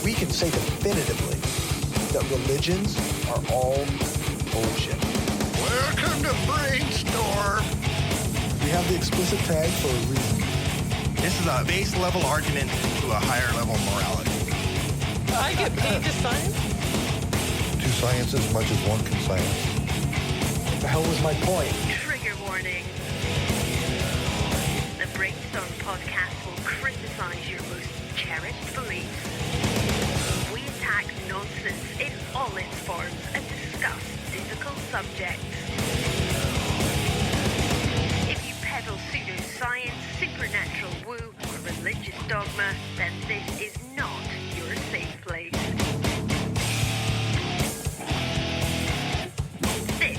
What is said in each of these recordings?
we can say definitively that religions are all bullshit. Welcome to Brainstorm. We have the explicit tag for a reason. This is a base level argument to a higher level morality. I get paid to science? To science as much as one can science. What the hell was my point? Trigger warning. The Brainstorm podcast will criticize your most cherished beliefs. We attack nonsense in all its forms and discuss difficult subjects. If you peddle pseudoscience, supernatural woo, or religious dogma, then this is not your safe place. This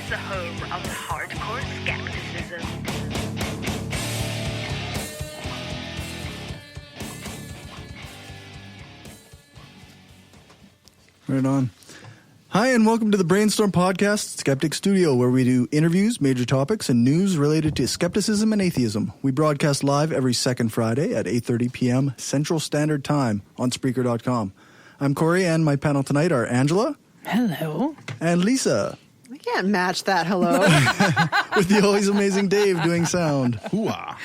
is the home of hardcore skepticism. Right on. Hi, and welcome to the Brainstorm Podcast, Skeptic Studio, where we do interviews, major topics, and news related to skepticism and atheism. We broadcast live every second Friday at 8:30 p.m. Central Standard Time on Spreaker.com. I'm Corey, and my panel tonight are Angela. Hello. And Lisa. I can't match that hello. With the always amazing Dave doing sound. Hooah.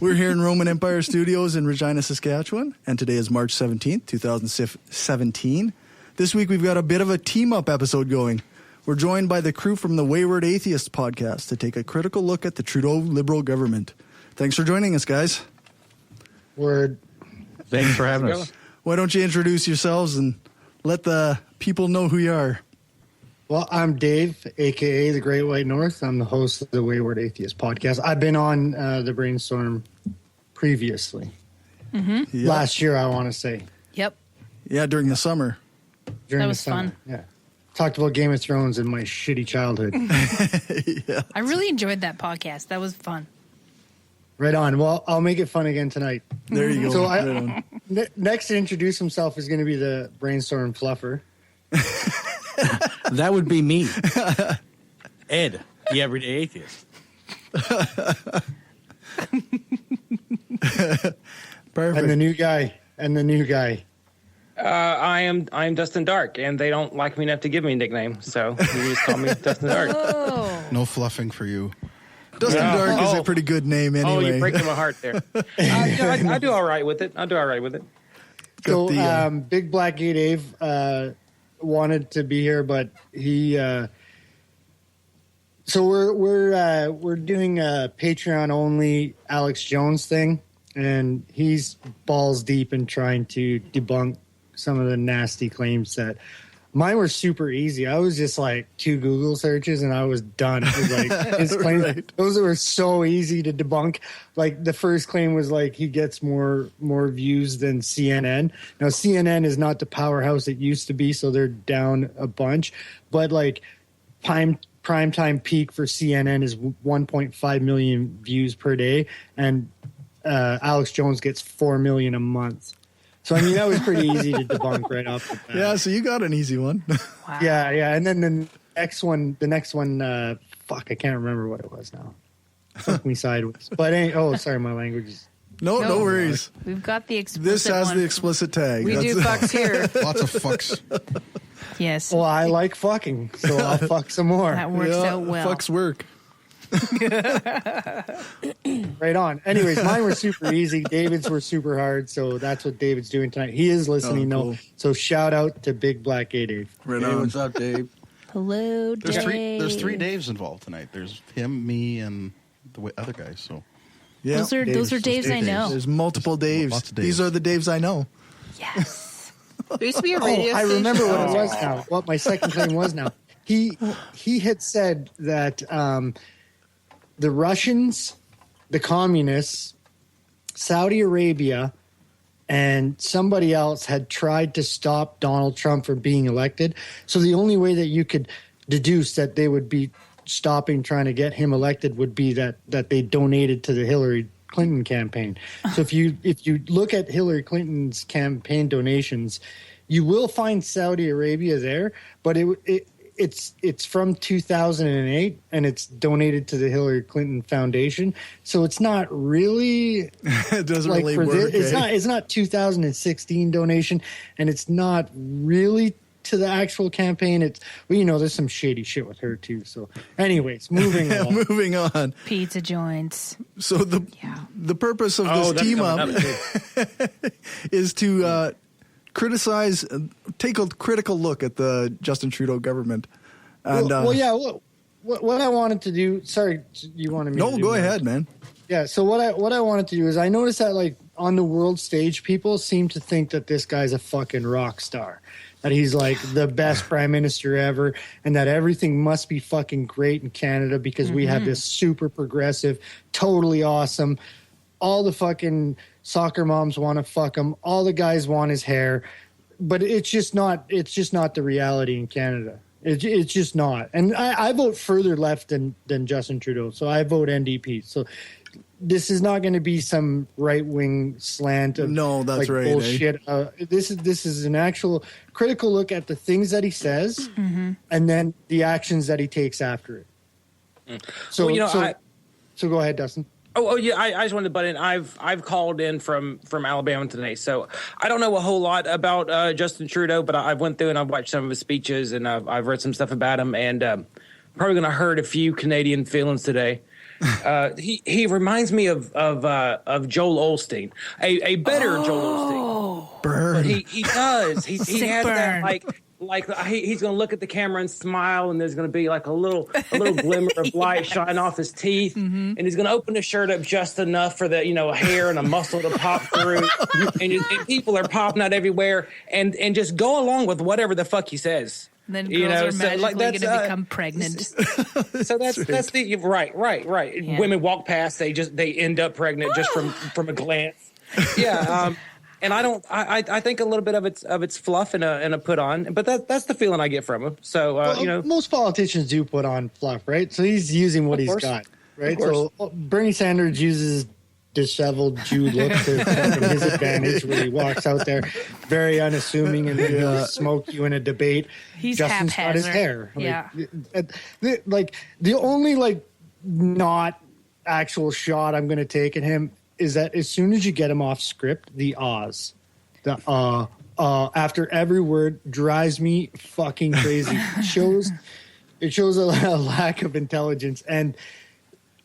We're here in Roman Empire Studios in Regina, Saskatchewan, and today is March 17th, 2017. This week we've got a bit of a team-up episode going. We're joined by the crew from the Wayward Atheists podcast to take a critical look at the Trudeau Liberal government. Thanks for joining us, guys. Word. Thanks for having us. Why don't you introduce yourselves and let the people know who you are? Well, I'm Dave, a.k.a. The Great White North. I'm the host of the Wayward Atheist podcast. I've been on the Brainstorm previously. Yep. Last year, I want to say. Yep. Yeah, during the summer. During That the was summer. fun. Yeah. Talked about Game of Thrones in my shitty childhood. Yeah. I really enjoyed that podcast. That was fun. Right on. Well, I'll make it fun again tonight. There you go. So Right on. next to introduce himself is going to be the Brainstorm fluffer. That would be me. Ed, the everyday atheist. Perfect. And the new guy. I'm Dustin Dark, and they don't like me enough to give me a nickname, so you just call me Dustin Dark. Oh. No fluffing for you. Dustin Yeah. Dark is a Oh. pretty good name anyway. Oh, you're breaking my heart there. I do all right with it. So, Got the, Big Black Gay Dave wanted to be here, but he. So we're doing a Patreon only Alex Jones thing, and he's balls deep in trying to debunk some of the nasty claims that. Mine were super easy. I was just like 2 Google searches and I was done. It was like his claims, Right. those were so easy to debunk. Like the first claim was like he gets more views than CNN. Now CNN is not the powerhouse it used to be, so they're down a bunch. But like primetime peak for CNN is 1.5 million views per day, and Alex Jones gets 4 million a month. So, I mean, that was pretty easy to debunk right off the bat. Yeah, so you got an easy one. Wow. Yeah. And then the next one, fuck, I can't remember what it was now. Fuck me sideways. But, sorry, my language is. No No. worries. We've got the explicit This has one. the explicit tag. We do fucks here. Lots of fucks. Yes. Well, I like fucking, so I'll fuck some more. That works Yeah, out well. Fucks work. Right on. Anyways, mine were super easy. David's were super hard, so that's what David's doing tonight. He is listening, Oh, cool. though. So shout out to Big Black Gay Dave. Right Hey, on. what's up, Dave? Hello, Dave. There's three Daves involved tonight. There's him, me, and the other guys. So Yeah. Those are Daves I know. There's multiple Daves. Lots of Daves. These are the Daves I know. Yes. There used to be a Oh, radio I station. remember what it was now. What my second claim was now. He had said that the Russians, the communists, Saudi Arabia, and somebody else had tried to stop Donald Trump from being elected. So the only way that you could deduce that they would be stopping trying to get him elected would be that they donated to the Hillary Clinton campaign. So if you look at Hillary Clinton's campaign donations, you will find Saudi Arabia there, but it's from 2008 and it's donated to the Hillary Clinton Foundation, so it's not really it doesn't really work. It's not 2016 donation, and it's not really to the actual campaign. It's there's some shady shit with her too. So, anyways, moving on. Moving on. Pizza joints. So the purpose of this team up is to criticize, take a critical look at the Justin Trudeau government. And, what I wanted to do. Sorry, you wanted me? No, to do go that. ahead, man. Yeah. So what I wanted to do is I noticed that like on the world stage, people seem to think that this guy's a fucking rock star, that he's like the best prime minister ever, and that everything must be fucking great in Canada because we have this super progressive, totally awesome. All the fucking soccer moms want to fuck him. All the guys want his hair, but it's just not the reality in Canada. It's just not. And I vote further left than Justin Trudeau, so I vote NDP. So this is not going to be some right wing slant of bullshit. This is an actual critical look at the things that he says and then the actions that he takes after it. So go ahead, Dustin. Oh yeah, I just wanted to butt in. I've called in from Alabama today, so I don't know a whole lot about Justin Trudeau, but I went through and I've watched some of his speeches and I've read some stuff about him, and probably going to hurt a few Canadian feelings today. He reminds me of Joel Osteen, a better Joel Osteen. Burn. But he does. He has burn. that he's going to look at the camera and smile, and there's going to be like a little glimmer of light shine off his teeth, and he's going to open his shirt up just enough for the hair and a muscle to pop through, and people are popping out everywhere, and just go along with whatever the fuck he says. And then girls are magically going to become pregnant. So that's the right. Yeah. Women walk past, they end up pregnant just from a glance. Yeah. And I think a little bit of it's fluff and a put on, but that's the feeling I get from him. So most politicians do put on fluff, right? So he's using what he's got, right? So Bernie Sanders uses disheveled Jew look to his advantage when he walks out there, very unassuming, and then he'll smoke you in a debate. He's Justin's got his hair. Yeah. The only not actual shot I'm going to take at him is that as soon as you get him off script, the ahs, after every word drives me fucking crazy. It shows a lack of intelligence. And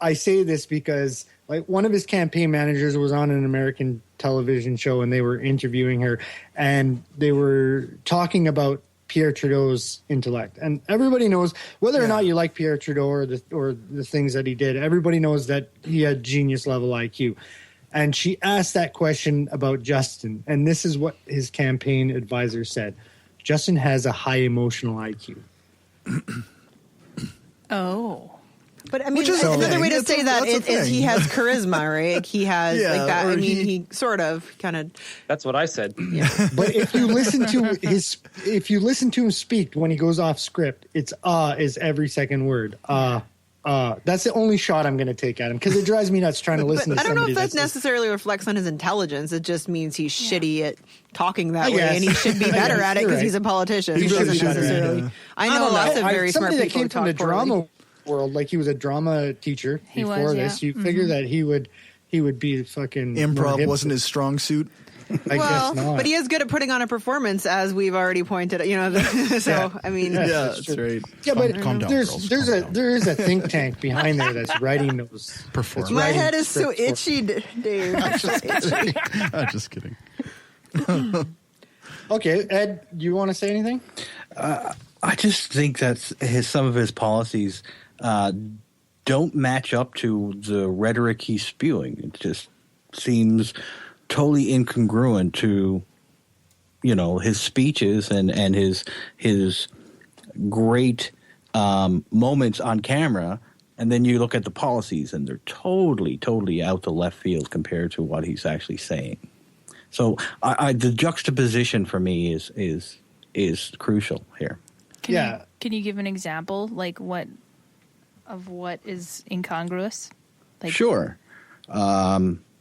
I say this because one of his campaign managers was on an American television show and they were interviewing her and they were talking about Pierre Trudeau's intellect. And everybody knows, whether or not you like Pierre Trudeau or the things that he did, everybody knows that he had genius level IQ. And she asked that question about Justin, and this is what his campaign advisor said. Justin has a high emotional IQ. Oh. But I mean, another way to say that is he has charisma, right? He has that. I mean, he sort of kind of. That's what I said. Yeah. But if you listen to him speak when he goes off script, it's is every second word. That's the only shot I'm going to take at him because it drives me nuts trying to listen to I don't know somebody. if that necessarily reflects on his intelligence. It just means he's shitty at talking that way, guess. and he should be better at it because right. he's a politician. He He really doesn't should be, necessarily. yeah. I know lots of very smart somebody people that came from the drama world, like he was a drama teacher before this. You figure that he would be fucking Improv wasn't his strong suit. I guess not. But he is good at putting on a performance, as we've already pointed out. So I mean, That's right. Yeah, but Calm down, girls. there is a think tank behind there that's writing those Perform. my head is so itchy, Dave. I'm just kidding. Okay, Ed, do you want to say anything? I just think that some of his policies don't match up to the rhetoric he's spewing. It just seems totally incongruent to, his speeches and his great moments on camera. And then you look at the policies and they're totally out the left field compared to what he's actually saying. So the juxtaposition for me is crucial here. Can you give an example, what is incongruous? Sure.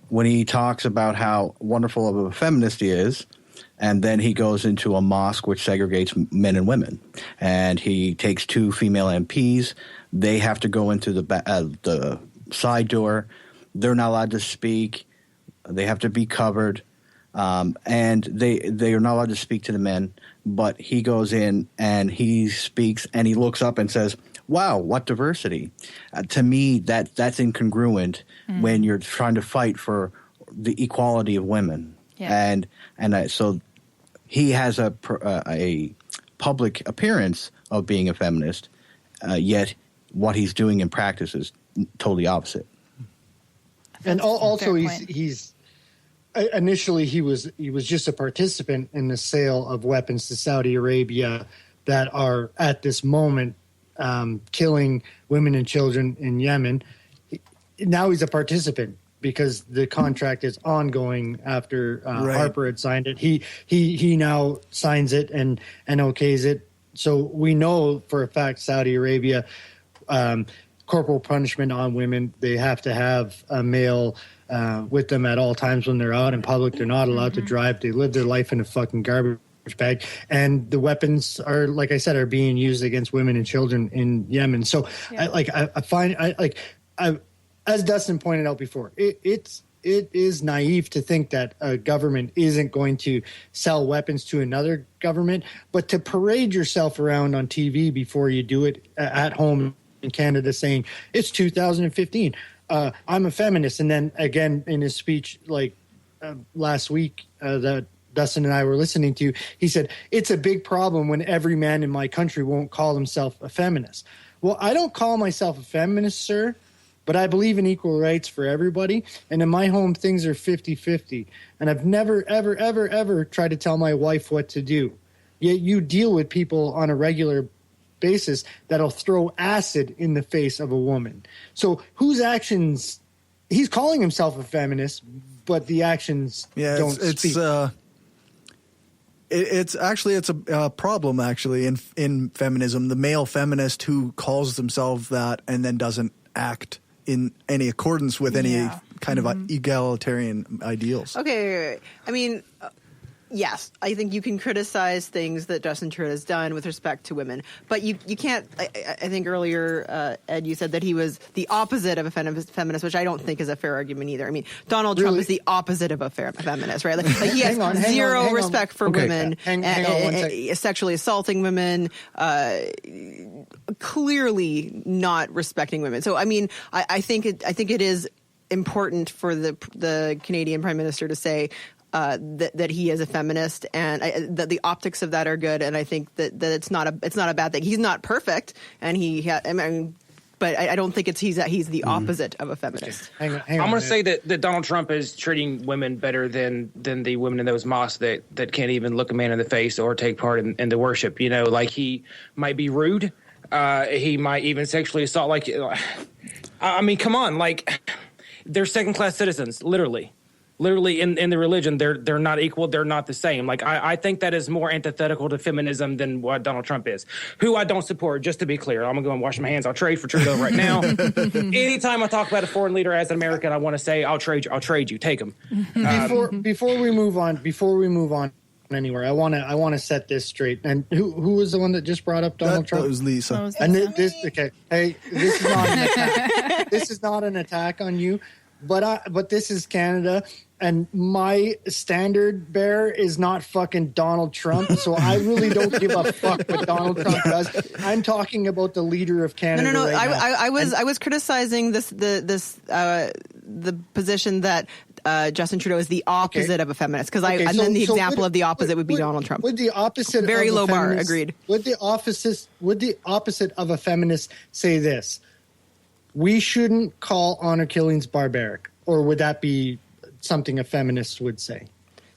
When he talks about how wonderful of a feminist he is, And then he goes into a mosque which segregates men and women. And he takes 2 female MPs. They have to go into the side door. They're not allowed to speak. They have to be covered. And they are not allowed to speak to the men. But he goes in and he speaks and he looks up and says, wow, what diversity. To me, that's incongruent when you're trying to fight for the equality of women. Yeah. So he has a public appearance of being a feminist, yet what he's doing in practice is totally opposite. And also, he's initially he was just a participant in the sale of weapons to Saudi Arabia that are at this moment killing women and children in Yemen. Now he's a participant, because the contract is ongoing after Harper had signed it. He now signs it and okays it. So we know for a fact Saudi Arabia, corporal punishment on women. They have to have a male with them at all times when they're out in public. They're not allowed to drive. They live their life in a fucking garbage bag. And the weapons are, like I said, are being used against women and children in Yemen. So as Dustin pointed out before, it is naive to think that a government isn't going to sell weapons to another government, but to parade yourself around on TV before you do it at home in Canada saying, it's 2015, I'm a feminist. And then again in his speech last week that Dustin and I were listening to, he said, it's a big problem when every man in my country won't call himself a feminist. Well, I don't call myself a feminist, sir. But I believe in equal rights for everybody. And in my home, things are 50-50. And I've never, ever, ever, ever tried to tell my wife what to do. Yet you deal with people on a regular basis that'll throw acid in the face of a woman. So whose actions – he's calling himself a feminist, but the actions don't speak. It's a problem actually in feminism. The male feminist who calls themselves that and then doesn't act in any accordance with any kind of egalitarian ideals. Okay. I mean, yes, I think you can criticize things that Justin Trudeau has done with respect to women, but you can't. I think earlier, Ed, you said that he was the opposite of a feminist, which I don't think is a fair argument either. I mean, Donald Trump is the opposite of a feminist, right? Like he has zero respect for women, sexually assaulting women, clearly not respecting women. So, I mean, I think it is important for the Canadian Prime Minister to say that he is a feminist, and that the optics of that are good. And I think that it's not a bad thing. He's not perfect, and but I don't think he's the opposite of a feminist. Hang on, I'm going to say that Donald Trump is treating women better than the women in those mosques that can't even look a man in the face or take part in the worship. You know, like he might be rude. He might even sexually assault. Like, I mean, come on, like they're second-class citizens, literally in the religion. They're not equal. They're not the same. Like, I think that is more antithetical to feminism than what Donald Trump is, who I don't support, just to be clear. I'm going to go and wash my hands. I'll trade for Trudeau right now. Anytime I talk about a foreign leader as an American, I want to say, I'll trade you. Take him. Before we move on anywhere, I want to set this straight. And who was the one that just brought up Donald Trump? That was Lisa. And okay. Hey, this is not an attack. This is not an attack on you, but this is Canada, and my standard bearer is not fucking Donald Trump. So I really don't give a fuck what Donald Trump does. I'm talking about the leader of Canada. No. Right now. I was criticizing the position that Justin Trudeau is the opposite of a feminist, because then the example of the opposite would be Donald Trump. Would the opposite very of low a bar? Feminist, Agreed. Would the opposite of a feminist say this? We shouldn't call honor killings barbaric, or would that be something a feminist would say?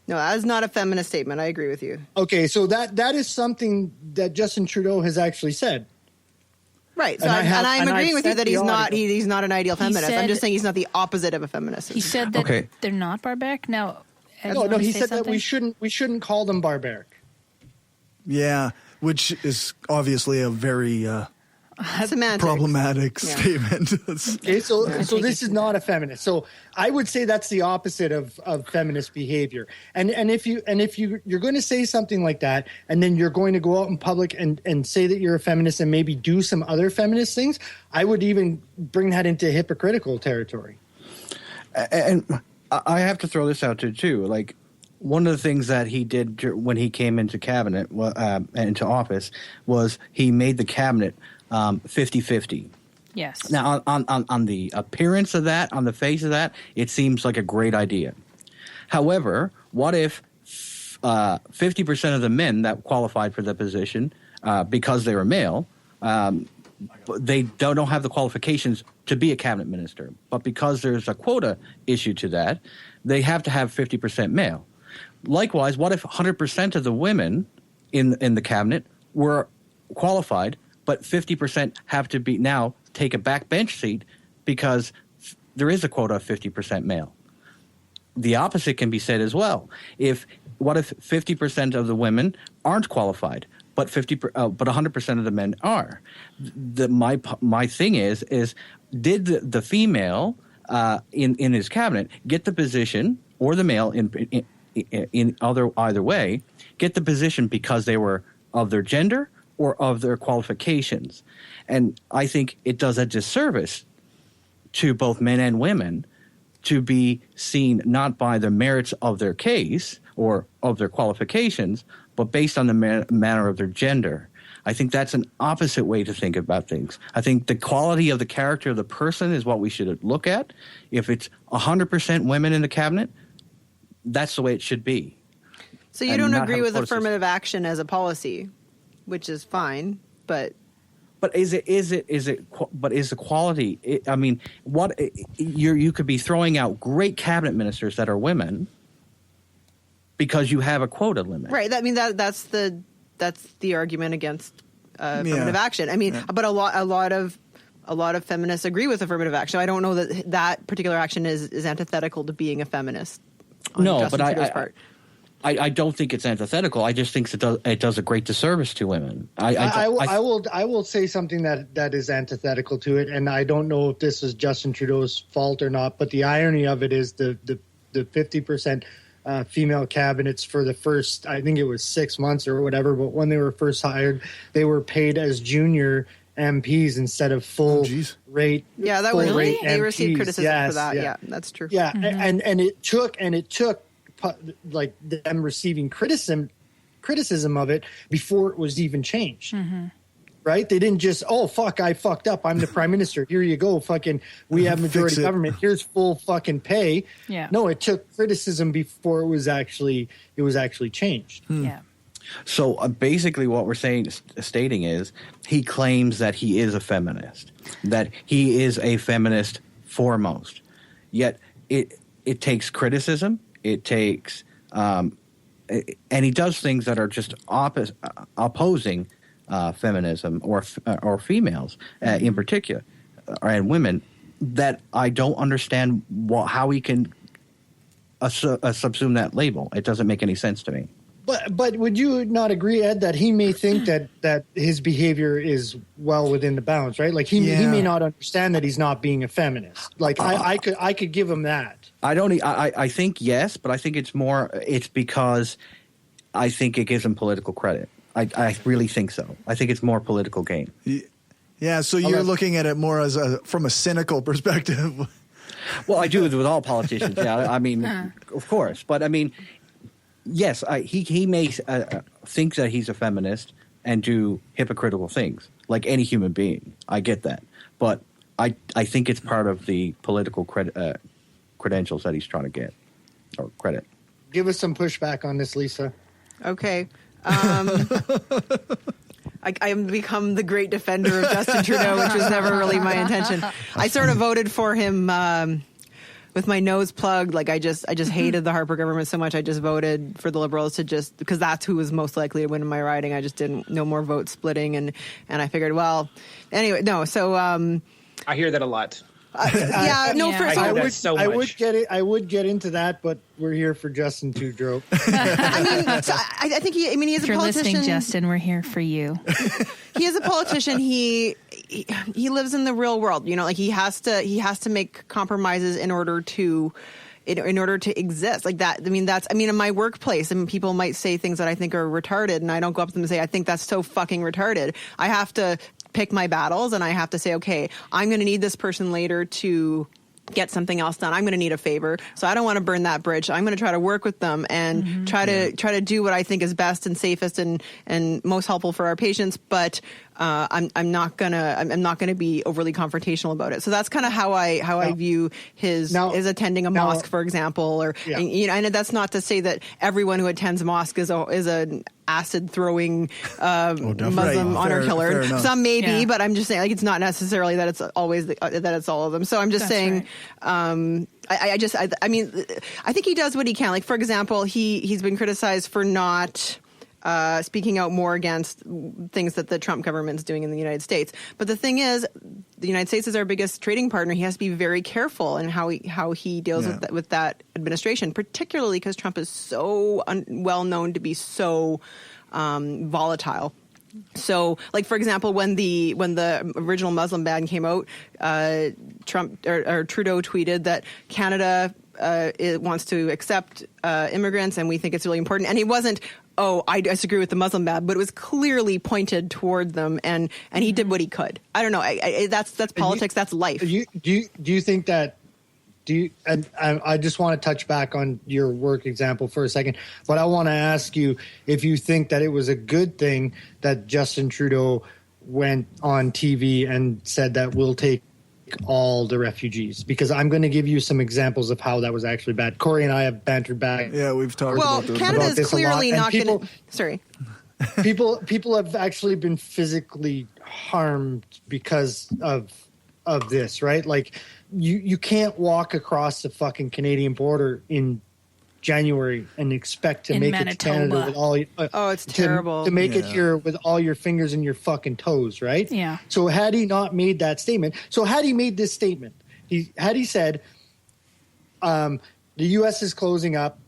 No, that is not a feminist statement. I agree with you. Okay, so that is something that Justin Trudeau has actually said. Right. So I'm agreeing with you that he's not an ideal feminist. I'm just saying he's not the opposite of a feminist. He said that they're not barbaric. Now, no, he said that we shouldn't call them barbaric. Yeah, which is obviously a very Semantics. problematic Yeah. statement. Okay, so this is not a feminist. So I would say that's the opposite of feminist behavior. And if you're going to say something like that, and then you're going to go out in public and say that you're a feminist and maybe do some other feminist things, I would even bring that into hypocritical territory. And I have to throw this out there too. Like, one of the things that he did when he came into cabinet, into office, was he made the cabinet 50-50. Yes. Now, on the appearance of that, on the face of that, it seems like a great idea. However, what if 50% of the men that qualified for the position, because they were male, they don't have the qualifications to be a cabinet minister, but because there's a quota issue to that, they have to have 50% male. Likewise, what if 100% of the women in the cabinet were qualified, but 50% have to be now take a backbench seat because there is a quota of 50% male? The opposite can be said as well. What if 50% of the women aren't qualified, but 100% of the men are? My thing is did the female in his cabinet get the position, or the male in either way, get the position because they were of their gender or of their qualifications? And I think it does a disservice to both men and women to be seen not by the merits of their case or of their qualifications, but based on the manner of their gender. I think that's an opposite way to think about things. I think the quality of the character of the person is what we should look at. If it's 100% women in the cabinet, that's the way it should be. So you don't agree with affirmative action as a policy, which is fine, but is the quality? I mean, you could be throwing out great cabinet ministers that are women because you have a quota limit, right? I mean that's the argument against affirmative action. I mean, but a lot of feminists agree with affirmative action. I don't know that particular action is antithetical to being a feminist. No, but I don't think it's antithetical. I just think it does a great disservice to women. I will say something that is antithetical to it, and I don't know if this is Justin Trudeau's fault or not. But the irony of it is the 50% female cabinets for the first, I think it was 6 months or whatever. But when they were first hired, they were paid as junior MPs instead of full rate. Yeah, that was really they received criticism for that. Yeah, that's true. Yeah, and it took like them receiving criticism of it before it was even changed. Mm-hmm. Right? They didn't just, oh fuck, I fucked up. I'm the prime minister. Here you go. Fucking, we have majority government. Here's full fucking pay. Yeah. No, it took criticism before it was actually changed. Yeah. So basically what we're stating is he claims that he is a feminist, that he is a feminist foremost. Yet it takes criticism, it takes and he does things that are just opposing feminism or females in particular, and women, that I don't understand how he can subsume that label. It doesn't make any sense to me. But would you not agree, Ed, that he may think that his behavior is well within the bounds, right? Like he may not understand that he's not being a feminist. Like I could give him that. I think yes, but I think it's because I think it gives him political credit. I really think so. I think it's more political gain. Yeah, so you're looking at it more as from a cynical perspective. Well, I do it with all politicians. Yeah, I mean, of course, but I mean. Yes, he may think that he's a feminist and do hypocritical things like any human being. I get that. But I think it's part of the political credentials that he's trying to get, or credit. Give us some pushback on this, Lisa. Okay. I become the great defender of Justin Trudeau, which was never really my intention. I sort of voted for him with my nose plugged. Like I just hated the Harper government so much. I just voted for the Liberals because that's who was most likely to win in my riding. I just didn't no more vote splitting, and I figured, well, anyway, no. So I hear that a lot. Yeah, no, for I do that so I much. would get it. I would get into that, but we're here for Justin Trudeau. I mean, so I think he. I mean, he's If a you're politician. listening, Justin, we're here for you. He is a politician. He lives in the real world. You know, like he has to make compromises in order to exist. Like that. I mean, in my workplace, and people might say things that I think are retarded, and I don't go up to them and say, I think that's so fucking retarded. I have to pick my battles, and I have to say, okay, I'm going to need this person later to get something else done. I'm going to need a favor, so I don't want to burn that bridge. I'm going to try to work with them and try to do what I think is best and safest and most helpful for our patients. But I'm not gonna be overly confrontational about it. So that's kind of how I view his attending a mosque, for example, or and that's not to say that everyone who attends mosque is an acid throwing Muslim honor killer. Some may be, but I'm just saying, like, it's not necessarily that it's always that it's all of them. So I'm just saying. Right. I mean, I think he does what he can. Like, for example, he's been criticized for not speaking out more against things that the Trump government's doing in the United States. But the thing is, the United States is our biggest trading partner. He has to be very careful in how he deals with that administration, particularly because Trump is so well known to be so volatile. So, like, for example, when the original Muslim ban came out, Trump or Trudeau tweeted that Canada it wants to accept immigrants, and we think it's really important. And he wasn't, I disagree with the Muslim ban, but it was clearly pointed toward them, and he did what he could. I don't know. That's politics. That's life. Do you think that? And I just want to touch back on your work example for a second, but I want to ask you if you think that it was a good thing that Justin Trudeau went on TV and said that we'll take all the refugees, because I'm going to give you some examples of how that was actually bad. Corey and I have bantered back. Yeah, we've talked about this. Well, Canada is clearly not going to. Sorry. People have actually been physically harmed because of this, right? Like, you can't walk across the fucking Canadian border in January and expect to make it to Canada with all it's terrible to make it here with all your fingers and your fucking toes, right? Yeah. So had he not made that statement, had he made this statement, had he said, the U.S. is closing up.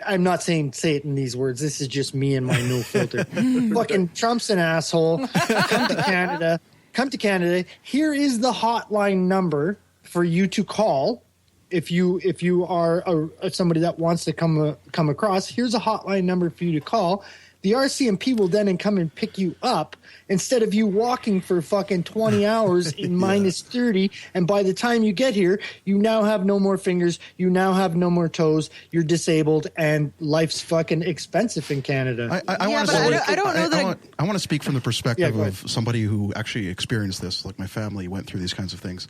I'm not saying say it in these words. This is just me and my no filter. Fucking Trump's an asshole. Come to Canada. Here is the hotline number for you to call if you are somebody that wants to come across. Here's a hotline number for you to call. The RCMP will then come and pick you up instead of you walking for fucking 20 hours in minus 30. And by the time you get here, you now have no more fingers. You now have no more toes. You're disabled, and life's fucking expensive in Canada. I want to speak from the perspective of somebody who actually experienced this. Like, my family went through these kinds of things.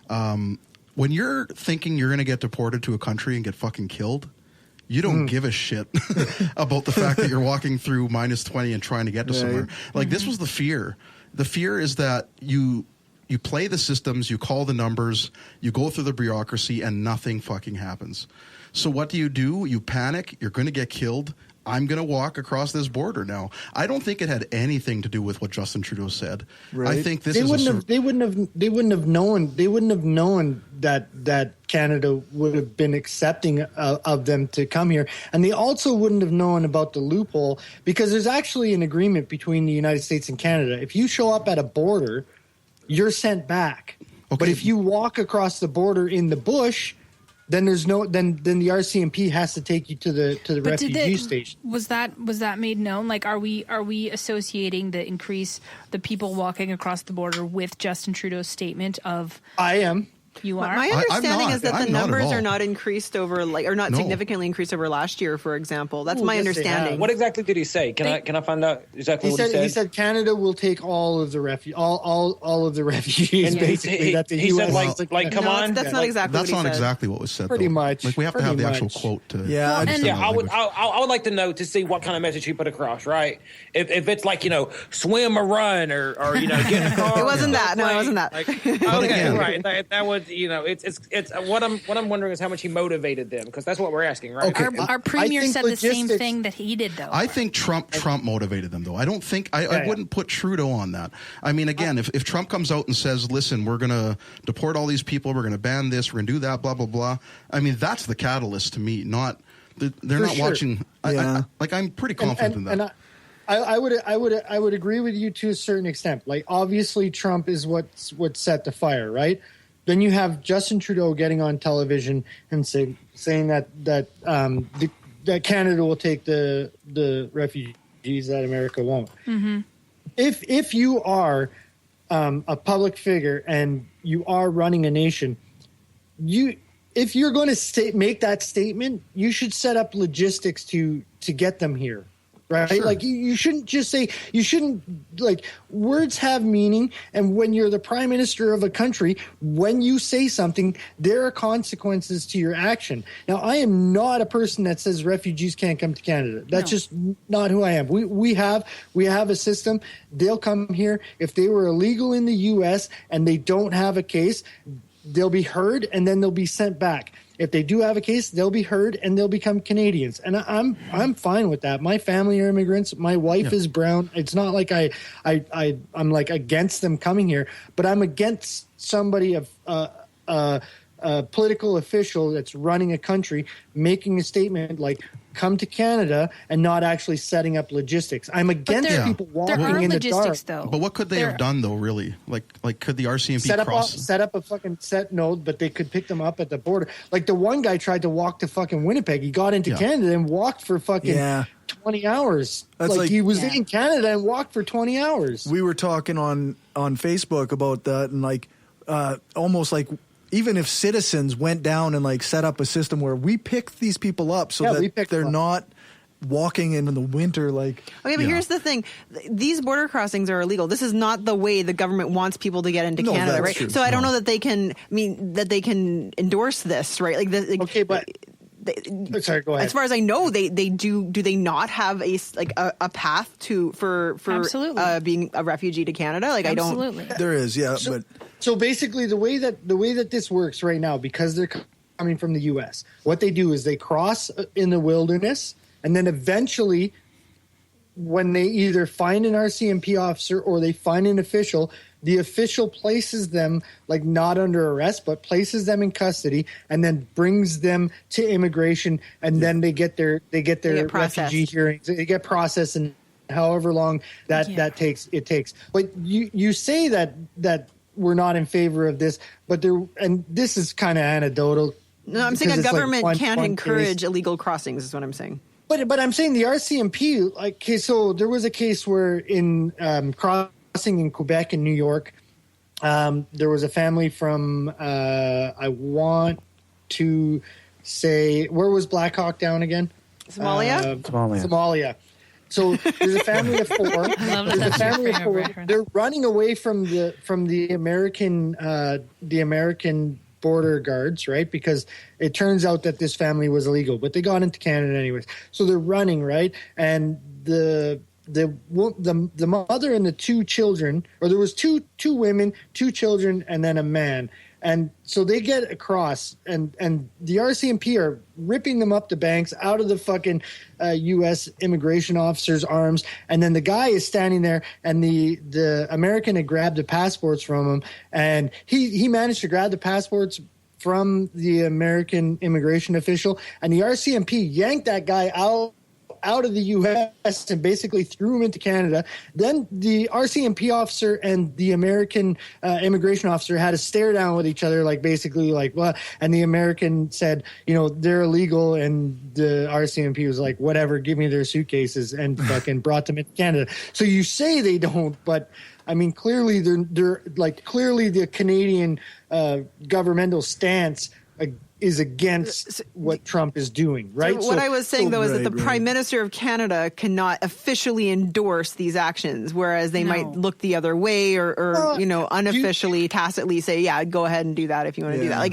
When you're thinking you're going to get deported to a country and get fucking killed, you don't give a shit about the fact that you're walking through minus 20 and trying to get to somewhere. Like, this was the fear. The fear is that you play the systems, you call the numbers, you go through the bureaucracy, and nothing fucking happens. So what do? You panic. You're going to get killed. I'm going to walk across this border now. I don't think it had anything to do with what Justin Trudeau said. Right. I think they wouldn't have known that Canada would have been accepting of them to come here, and they also wouldn't have known about the loophole, because there's actually an agreement between the United States and Canada. If you show up at a border, you're sent back. Okay. But if you walk across the border in the bush, then the RCMP has to take you to the refugee station. Was that made known? Like, are we associating the people walking across the border with Justin Trudeau's statement of? I am. You are? My understanding is that the numbers are not increased over, significantly increased over last year, for example. That's my understanding. What exactly did he say? Can I find out exactly what he said? He said Canada will take all of the all of the refugees. And basically, that the US said come on. That's not exactly. That's what he not said. exactly what was said. Pretty much. Like, we have to have the actual quote to. I would like to know, to see what kind of message he put across. Right? If it's like, swim or run or get in a car. It wasn't that. No, it wasn't that. Okay, right. That would. it's what I'm wondering is how much he motivated them, because that's what we're asking, right? Okay. Our premier said the same thing that he did, though. I think Trump motivated them, though. I don't think I wouldn't put Trudeau on that. I mean, again, if Trump comes out and says, "Listen, we're going to deport all these people, we're going to ban this, we're going to do that, blah blah blah," I mean, that's the catalyst to me. Not they're not watching. Yeah. I'm pretty confident in that. And I would agree with you to a certain extent. Like, obviously Trump is what set the fire, right? Then you have Justin Trudeau getting on television and saying that Canada will take the refugees that America won't. Mm-hmm. If you are a public figure and you are running a nation, if you're going to make that statement, you should set up logistics to get them here. Right? Sure. Like, you shouldn't just say, words have meaning. And when you're the prime minister of a country, when you say something, there are consequences to your action. Now, I am not a person that says refugees can't come to Canada. That's just not who I am. We have a system. They'll come here. If they were illegal in the U.S. and they don't have a case, they'll be heard and then they'll be sent back. If they do have a case, they'll be heard and they'll become Canadians. And I'm fine with that. My family are immigrants. My wife is brown. It's not like I'm like against them coming here, but I'm against somebody of a political official that's running a country making a statement like, come to Canada, and not actually setting up logistics. I'm against people walking in the dark. Though. But what could they have done, though, really? Like could the RCMP set up a fucking set node, but they could pick them up at the border. Like, the one guy tried to walk to fucking Winnipeg. He got into Canada and walked for fucking 20 hours. That's like he was in Canada and walked for 20 hours. We were talking on Facebook about that, and almost like, even if citizens went down and like set up a system where we pick these people up so that they're not walking in the winter, like. Okay, but here's the thing: these border crossings are illegal. This is not the way the government wants people to get into Canada, right? True. So I don't know that they can. I mean, that they can endorse this, right? Okay, but. Sorry, go ahead. As far as I know, they do. Do they not have a path for being a refugee to Canada? Like, Absolutely. I don't. There is, but. So basically, the way that this works right now, because they're coming from the U.S., what they do is they cross in the wilderness, and then eventually, when they either find an RCMP officer or they find an official, the official places them, like, not under arrest, but places them in custody, and then brings them to immigration, and then they get their refugee hearings. They get processed, and however long that takes. But you say that we're not in favor of this, but and this is kind of anecdotal. No, I'm saying a government can't encourage illegal crossings, is what I'm saying. But I'm saying the RCMP, so there was a case where in crossing in Quebec and New York, there was a family from, I want to say, where was Black Hawk Down again? Somalia. So there's a family of four. There's a family of four. They're running away from the American border guards, right? Because it turns out that this family was illegal, but they got into Canada anyways. So they're running, right? And the mother and the two children, or there was two women, two children, and then a man. And so they get across, and the RCMP are ripping them up the banks out of the fucking U.S. immigration officer's arms. And then the guy is standing there, and the American had grabbed the passports from him, and he managed to grab the passports from the American immigration official, and the RCMP yanked that guy out of the U.S. and basically threw him into Canada. Then the RCMP officer and the American immigration officer had a stare down with each other, like basically like, well, and the American said, they're illegal, and the RCMP was like, whatever, give me their suitcases, and fucking brought them into Canada. So you say they don't, but I mean, clearly they're like, clearly the Canadian governmental stance is against what Trump is doing, right? So what I was saying, though, is that the Prime Minister of Canada cannot officially endorse these actions, whereas they might look the other way or unofficially, tacitly say, yeah, go ahead and do that if you want to do that. Like,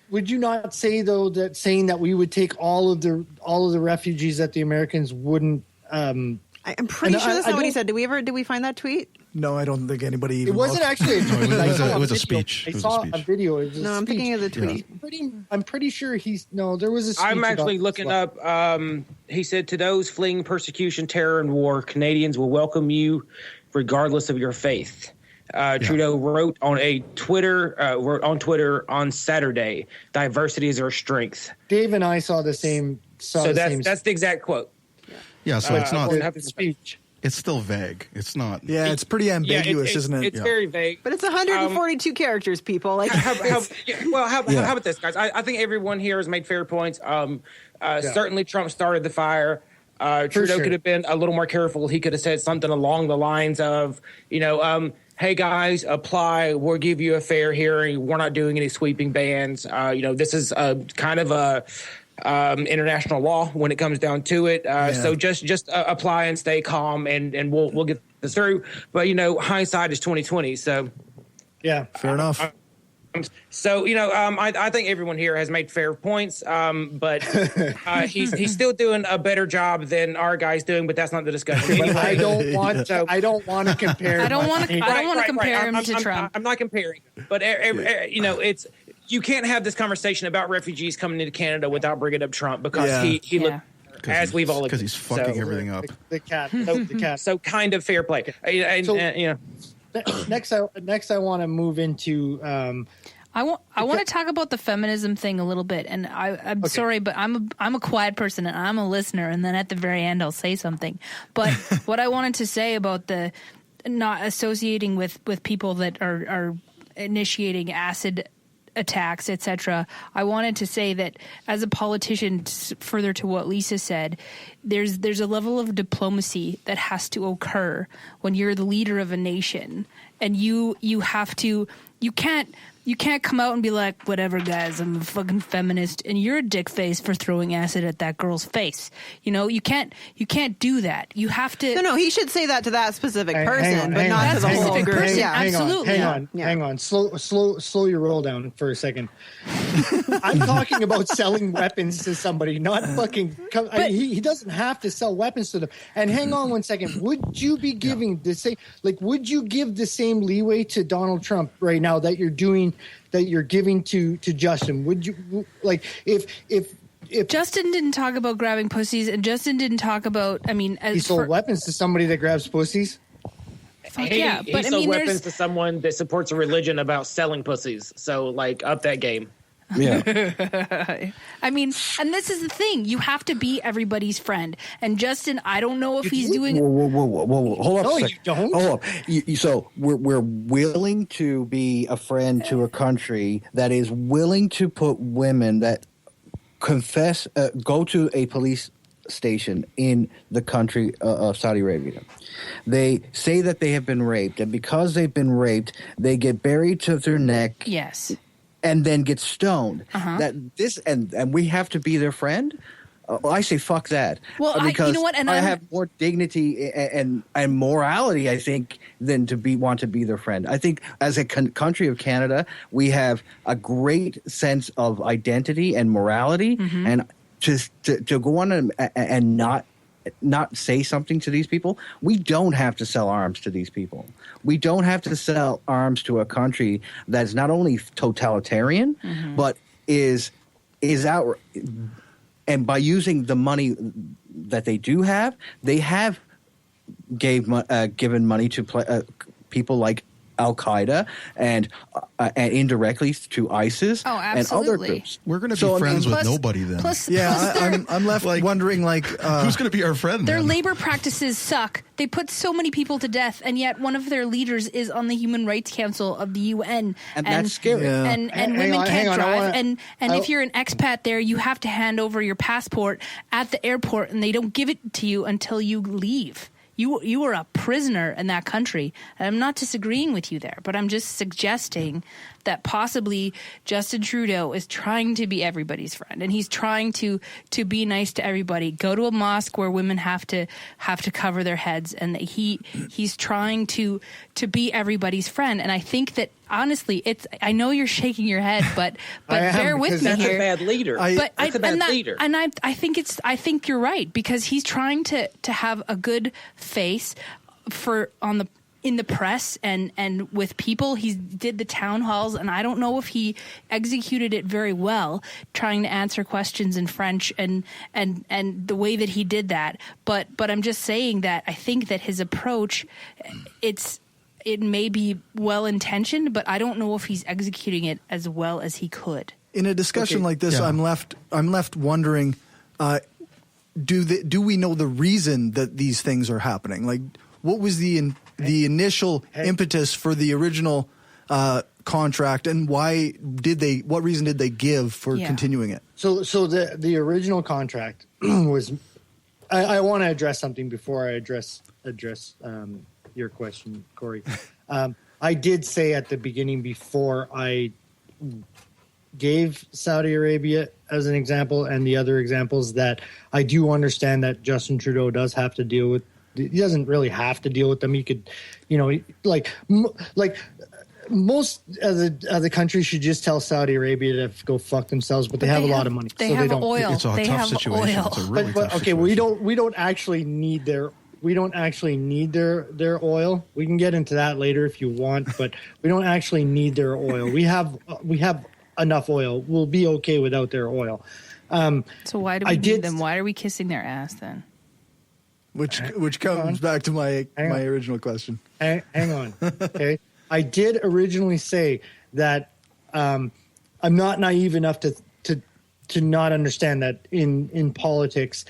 would you not say, though, that saying that we would take all of the refugees that the Americans wouldn't? I'm pretty sure that's not what he said. Did we find that tweet? No, I don't think anybody even It wasn't looked. actually. It was a speech. I It was a saw speech. a video. It was No, a I'm thinking speech. of the tweet. I'm pretty sure there was a speech. I'm actually about looking this. up. He said, to those fleeing persecution, terror, and war, Canadians will welcome you regardless of your faith. Trudeau wrote on Twitter on Saturday, diversity is our strength. Dave and I saw the same. So that's the exact quote. Yeah, so it's not. the speech. It's still vague. It's not. Yeah, it's pretty ambiguous, isn't it? It's very vague. But it's 142 characters, people. Like, how about this, guys? I think everyone here has made fair points. Certainly, Trump started the fire. Trudeau could have been a little more careful. He could have said something along the lines of, hey guys, apply. We'll give you a fair hearing. We're not doing any sweeping bans. This is kind of a international law when it comes down to it. So just apply and stay calm, and we'll get this through. But hindsight is 2020. So yeah, fair enough. So I think everyone here has made fair points, but he's still doing a better job than our guy's doing. But that's not the discussion. But I don't want to compare. I don't want to compare him to Trump. I'm not comparing, but it's. You can't have this conversation about refugees coming into Canada without bringing up Trump because he looked, as we've all because he's fucking everything up. The cat. So kind of fair play. Next, I want to move into. I want to talk about the feminism thing a little bit, and I'm sorry, but I'm a quiet person and I'm a listener, and then at the very end I'll say something. But what I wanted to say about the not associating with people that are initiating acid attacks, etc. I wanted to say that as a politician, further to what Lisa said, there's a level of diplomacy that has to occur when you're the leader of a nation, and you can't come out and be like, whatever, guys, I'm a fucking feminist, and you're a dick face for throwing acid at that girl's face. You can't do that. You have to. No, he should say that to that specific person, but not to the whole group. Absolutely. Hang on. Slow your roll down for a second. I'm talking about selling weapons to somebody, not fucking. He doesn't have to sell weapons to them. And hang on one second. Would you be giving the same? Like, would you give the same leeway to Donald Trump right now that you're doing? That you're giving to Justin? Would you if Justin didn't talk about grabbing pussies, and Justin didn't talk about, he sold weapons to somebody that grabs pussies? He sold weapons to someone that supports a religion about selling pussies. So up that game. Yeah. And this is the thing. You have to be everybody's friend. And Justin, I don't know if he's doing. Whoa. Hold up. No, you don't. Hold up. So we're willing to be a friend to a country that is willing to put women that confess, go to a police station in the country of Saudi Arabia. They say that they have been raped, and because they've been raped, they get buried to their neck. Yes. And then get stoned. Uh-huh. And we have to be their friend. I say fuck that. Well, because you know what? And I have more dignity and morality, I think, than to want to be their friend. I think as a country of Canada, we have a great sense of identity and morality, and to go on and not say something to these people. We don't have to sell arms to these people. We don't have to sell arms to a country that's not only totalitarian, but is out. And by using the money that they do have, they have given money to people like Al-Qaeda and indirectly to ISIS and other groups. We're going to be friends with nobody then. I'm left wondering, who's going to be our friend Their then? labor practices suck. They put so many people to death, and yet one of their leaders is on the Human Rights Council of the UN. And that's scary. Yeah. And women can't drive. And if you're an expat there, you have to hand over your passport at the airport, and they don't give it to you until you leave. You are a prisoner in that country. And I'm not disagreeing with you there, but I'm just suggesting that possibly Justin Trudeau is trying to be everybody's friend, and he's trying to be nice to everybody. Go to a mosque where women have to cover their heads, and he's trying to be everybody's friend. And I think that honestly, I know you're shaking your head, but bear with me that's here. That's a bad leader. That's a bad leader. And I think you're right, because he's trying to have a good face in the press and with people. He did the town halls, and I don't know if he executed it very well, trying to answer questions in French and the way that he did that. But I'm just saying that I think that his approach, it may be well intentioned, but I don't know if he's executing it as well as he could. In a discussion like this, I'm left wondering, do we know the reason that these things are happening? Like, what was the initial impetus for the original contract, and what reason did they give for continuing it? So the original contract was. I want to address something before I address your question, Corey. I did say at the beginning, before I gave Saudi Arabia as an example and the other examples, that I do understand that Justin Trudeau does have to deal with. He doesn't really have to deal with them. He could, like most other countries should just tell Saudi Arabia to go fuck themselves, but they have a lot of money. They have oil. It's a tough situation. It's a really tough situation. we don't actually need their oil. We can get into that later if you want, but we don't actually need their oil. We have enough oil. We'll be okay without their oil. So why do we need them? Why are we kissing their ass then? Which comes back to my original question. Hang on. Okay. I did originally say that I'm not naive enough to not understand that in politics,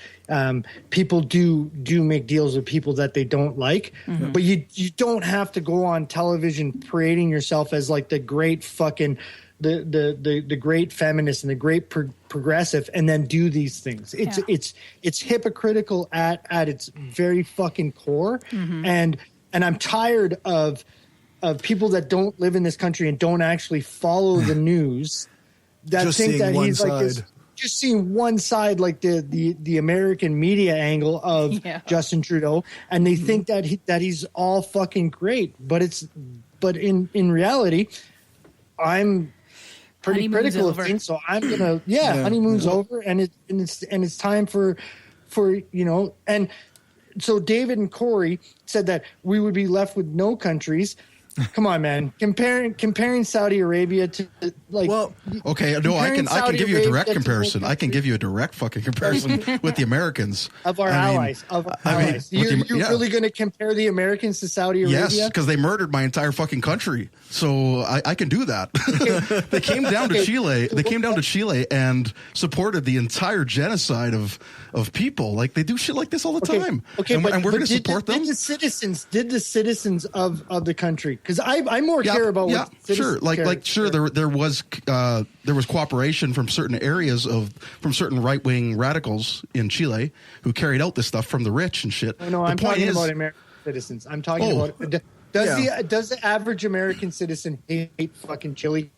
people do make deals with people that they don't like, but you don't have to go on television parading yourself as like the great fucking the great feminist and the great progressive, and then do these things. It's hypocritical at its very fucking core, and I'm tired of people that don't live in this country and don't actually follow the news that just think that he's side. like this, just seeing one side, like the American media angle of Justin Trudeau, and they think that he's all fucking great, but in reality, I'm pretty critical of things, so I'm gonna honeymoon's over, and it's time for and so David and Corey said that we would be left with no countries. Come on, man. Comparing Saudi Arabia to I can give you a direct comparison. I can give you a direct fucking comparison with the Americans. Of our allies. You're really going to compare the Americans to Saudi Arabia? Yes, because they murdered my entire fucking country. So I can do that. They came down to Chile. They came down to Chile and supported the entire genocide of people. Like, they do shit like this all the time. And we're going to support them. Did the citizens of the country? Because I more care about what sure, there was cooperation from certain areas from certain right wing radicals in Chile who carried out this stuff from the rich and shit. No, I'm talking about American citizens. I'm talking about does the average American citizen hate fucking Chile?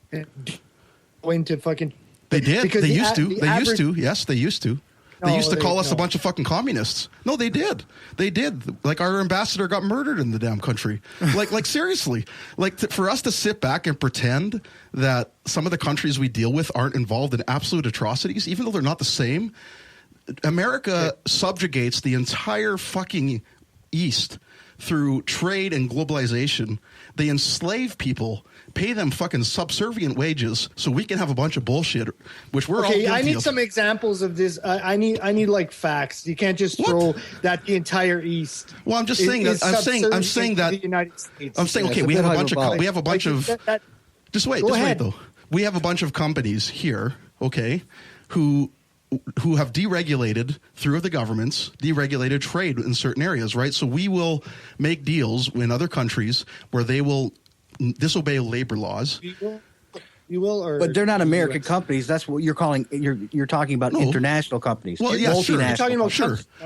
Going to fucking they did. Because they used to. Yes, they used to. They used to call us a bunch of fucking communists. No, they did. They did. Like, our ambassador got murdered in the damn country. Like seriously. Like, for us to sit back and pretend that some of the countries we deal with aren't involved in absolute atrocities, even though they're not the same. America subjugates the entire fucking East through trade and globalization. They enslave people, pay them fucking subservient wages so we can have a bunch of bullshit, which we're all guilty I need of. some examples of this. I need like facts. You can't just throw that the entire East. Well, I'm just saying that. I'm saying that the United States. I'm saying we have a bunch of. Just wait though. We have a bunch of companies here, okay, who have deregulated through the governments, deregulated trade in certain areas, right? So we will make deals in other countries where they will disobey labor laws. You will, but they're not American companies. That's what you're calling. You're talking about international companies. Well, yeah, sure. You're talking about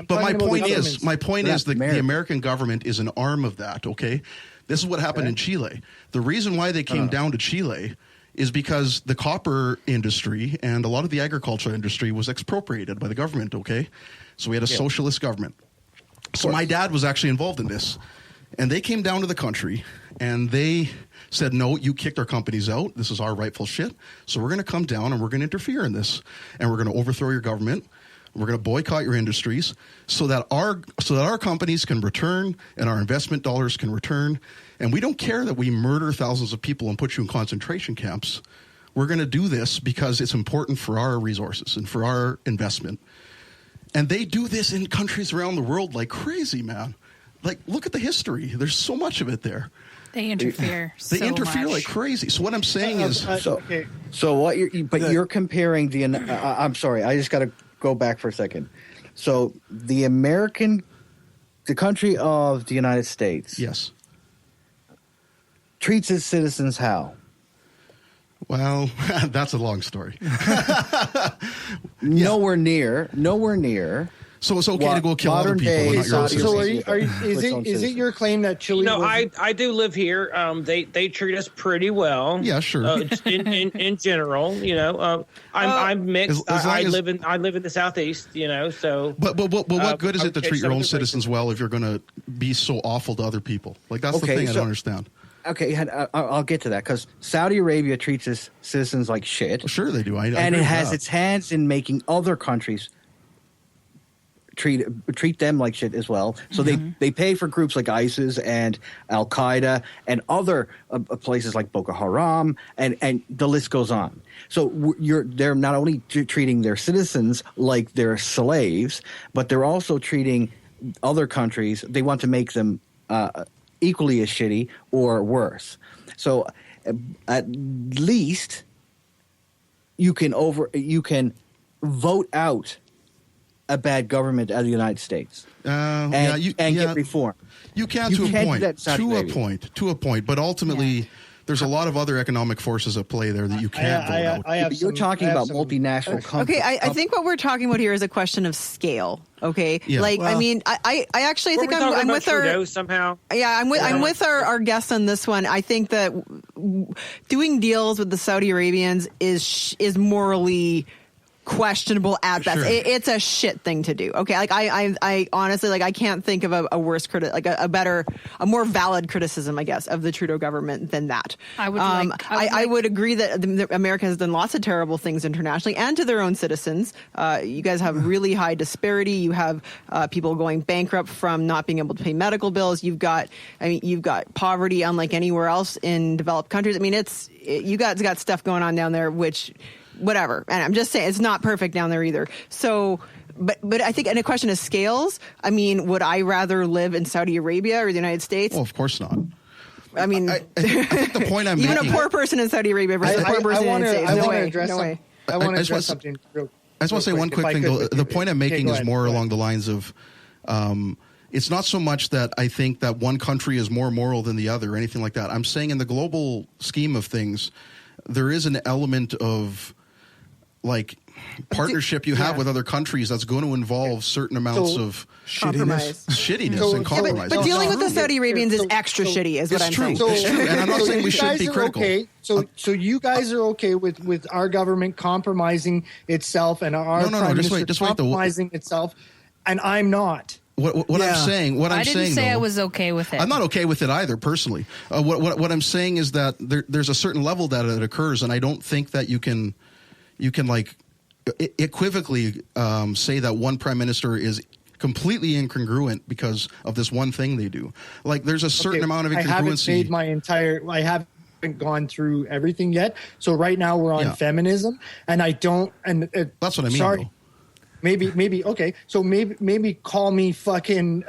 But my point is the American government is an arm of that. Okay, this is what happened in Chile. The reason why they came down to Chile is because the copper industry and a lot of the agricultural industry was expropriated by the government, okay? So we had a socialist government. So my dad was actually involved in this. And they came down to the country and they said, no, you kicked our companies out. This is our rightful shit. So we're going to come down and we're going to interfere in this. And we're going to overthrow your government. We're going to boycott your industries so that our companies can return and our investment dollars can return. And we don't care that we murder thousands of people and put you in concentration camps. We're going to do this because it's important for our resources and for our investment. And they do this in countries around the world like crazy, man. Like, look at the history. There's so much of it there. They interfere. They interfere like crazy. So what I'm saying is, so what you're comparing the. I'm sorry, I just got to go back for a second. So the country of the United States, yes, treats its citizens how? Well, that's a long story. Nowhere near. So it's okay to go kill other people and not your own citizens. So is it your claim that Chile? No, I do live here. They treat us pretty well. Yeah, sure. In general, I'm mixed. I live in the southeast. So. But what good is it to treat your own citizens well if you're going to be so awful to other people? Like that's the thing I don't understand. Okay, I'll get to that because Saudi Arabia treats its citizens like shit. Well, sure, they do. And it has its hands in making other countries treat them like shit as well. So they pay for groups like ISIS and Al Qaeda and other places like Boko Haram, and the list goes on. So they're not only treating their citizens like they're slaves, but they're also treating other countries. They want to make them equally as shitty or worse. So at least you can vote out a bad government out of the United States get reform. You can to a point, but ultimately there's a lot of other economic forces at play there that you can't vote out. You're talking about multinational companies. Okay, I think what we're talking about here is a question of scale. Okay, I mean, I actually think I'm with Trudeau somehow. Yeah, I'm with our guests on this one. I think that doing deals with the Saudi Arabians is morally questionable at best. Sure. It's a shit thing to do. Okay, like I honestly I can't think of a worse a more valid criticism, I guess, of the Trudeau government than that. I would agree that America has done lots of terrible things internationally and to their own citizens. You guys have really high disparity. You have people going bankrupt from not being able to pay medical bills. You've got poverty unlike anywhere else in developed countries. I mean, you guys got stuff going on down there which. Whatever. And I'm just saying it's not perfect down there either. So, but I think, and a question of scales, I mean, would I rather live in Saudi Arabia or the United States? Well, of course not. I mean, I think the point I'm even making, a poor person in Saudi Arabia versus a poor person in the United States. No way. I want to address something real I just want to say one quick thing, though. The point I'm making is more along the lines of it's not so much that I think that one country is more moral than the other or anything like that. I'm saying in the global scheme of things, there is an element of like partnership you have with other countries that's going to involve certain amounts of shittiness and compromise. But dealing with the Saudi Arabians is extra shitty, is what I'm saying. It's true, and I'm not saying we should be critical. Okay. So you guys are okay with our government compromising itself and our prime minister compromising itself, and I'm not. What I'm saying, I didn't say I was okay with it. I'm not okay with it either, personally. What I'm saying is that there's a certain level that it occurs, and I don't think that you can like equivocally say that one prime minister is completely incongruent because of this one thing they do. Like there's a certain amount of incongruency. I haven't gone through everything yet. So right now we're on feminism, and I don't. And that's what I mean. Sorry. Though. Maybe okay. So maybe call me fucking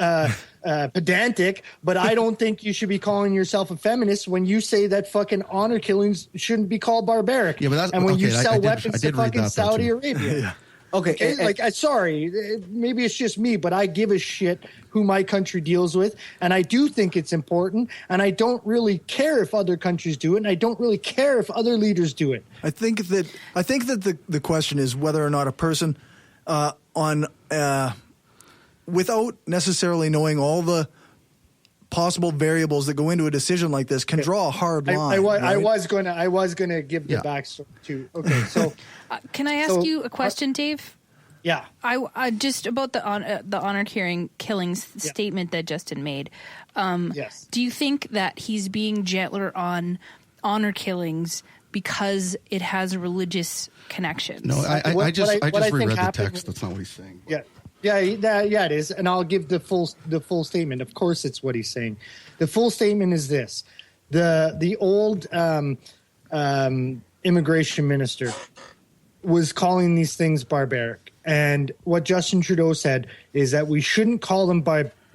pedantic, but I don't think you should be calling yourself a feminist when you say that fucking honor killings shouldn't be called barbaric. Yeah, but that's and when you sell I weapons to fucking Saudi Arabia. Okay, sorry, maybe it's just me, but I give a shit who my country deals with, and I do think it's important, and I don't really care if other countries do it, and I don't really care if other leaders do it. I think that the question is whether or not a person without necessarily knowing all the possible variables that go into a decision like this can draw a hard line. I was gonna give the backstory too. Okay, so can I ask you a question, Dave? Yeah. I just about the honor killings statement that Justin made. Yes. Do you think that he's being gentler on honor killings because it has a religious connection. No, I just reread the text. That's not what he's saying. Yeah, it is. And I'll give the full statement. Of course, it's what he's saying. The full statement is this: the old immigration minister was calling these things barbaric, and what Justin Trudeau said is that we shouldn't call them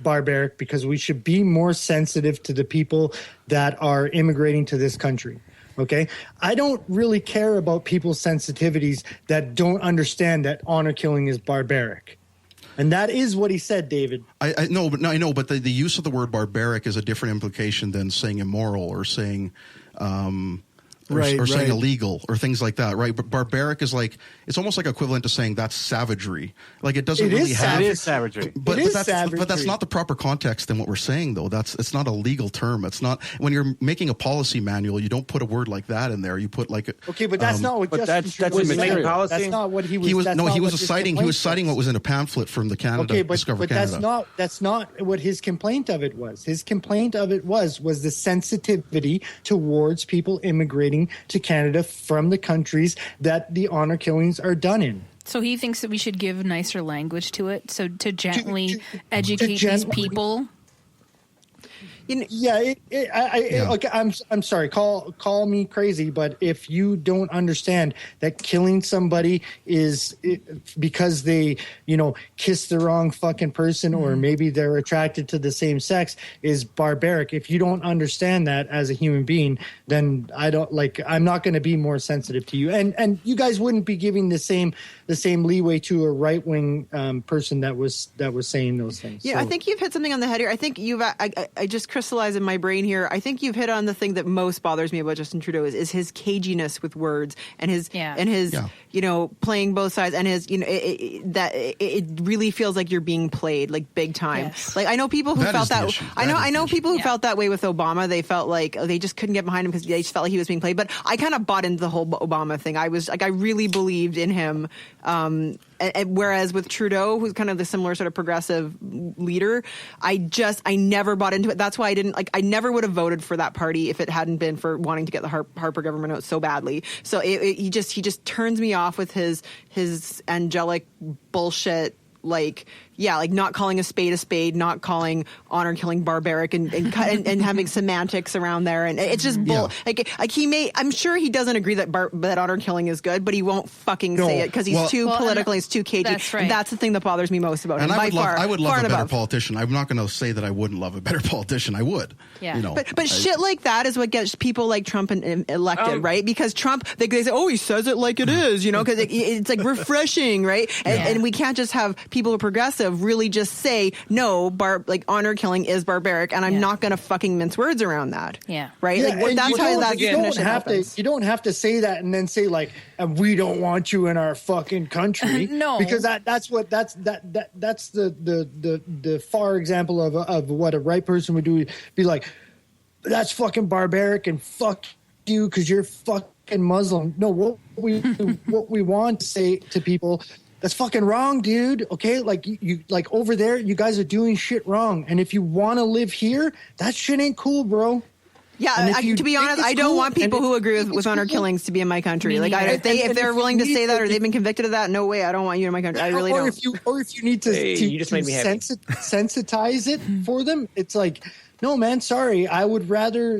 barbaric because we should be more sensitive to the people that are immigrating to this country. Okay, I don't really care about people's sensitivities that don't understand that honor killing is barbaric. And that is what he said, David. I know, but the use of the word barbaric is a different implication than saying immoral or saying saying illegal or things like that, right? But barbaric is like, it's almost like equivalent to saying that's savagery. Like it doesn't really have. It is savagery. But that's not the proper context in what we're saying, though. It's not a legal term. It's not, when you're making a policy manual, you don't put a word like that in there. You put like okay, but that's not what Justin was saying. That's not what he was. He was citing what was in a pamphlet from the Canada Discover Canada. That's not what his complaint of it was. His complaint of it was the sensitivity towards people immigrating to Canada from the countries that the honor killings are done in. So he thinks that we should give nicer language to it, so to gently educate these people. Okay, I'm sorry. Call me crazy, but if you don't understand that killing somebody is because they, kiss the wrong fucking person, or maybe they're attracted to the same sex, is barbaric. If you don't understand that as a human being, then I'm not going to be more sensitive to you. And you guys wouldn't be giving the same leeway to a right wing person that was saying those things. Yeah, so. I think you've hit something on the head here. I think I just crystallize in my brain here. I think you've hit on the thing that most bothers me about Justin Trudeau is his caginess with words and his playing both sides, and his it really feels like you're being played like big time. Yes. Like I know people who felt that. I know people who felt that way with Obama. They felt like they just couldn't get behind him because they just felt like he was being played. But I kind of bought into the whole Obama thing. I really believed in him. Whereas with Trudeau, who's kind of the similar sort of progressive leader, I never bought into it. That's why I never would have voted for that party if it hadn't been for wanting to get the Harper government out so badly. So he just turns me off with his angelic bullshit. Like not calling a spade, not calling honor killing barbaric, and having semantics around there, and it's just bull. Like he may, I'm sure he doesn't agree that honor killing is good, but he won't fucking say it because he's too political, he's too cagey. That's right. That's the thing that bothers me most about him. And I would love a better politician. I'm not going to say that I wouldn't love a better politician. I would. Yeah. But shit like that is what gets people like Trump elected, right? Because Trump, they say, oh, he says it like it is, because it's like refreshing, right? And we can't just have people who are progressive really just say no, honor killing is barbaric, and I'm not going to fucking mince words around that. Yeah, right. Yeah, like that's how that definition happens. You don't have to say that and then say like, we don't want you in our fucking country. No, because that's the far example of what a right person would do. Be like, that's fucking barbaric and fuck you because you're fucking Muslim. No, what we want to say to people. That's fucking wrong, dude. Okay, like you like over there, you guys are doing shit wrong. And if you want to live here, that shit ain't cool, bro. Yeah, to be honest, I don't want people who agree with honor killings to be in my country. Like, if they're willing to say that or they've been convicted of that, no way. I don't want you in my country. I really don't. If you need to sensitize it for them, it's like, no, man, sorry. I would rather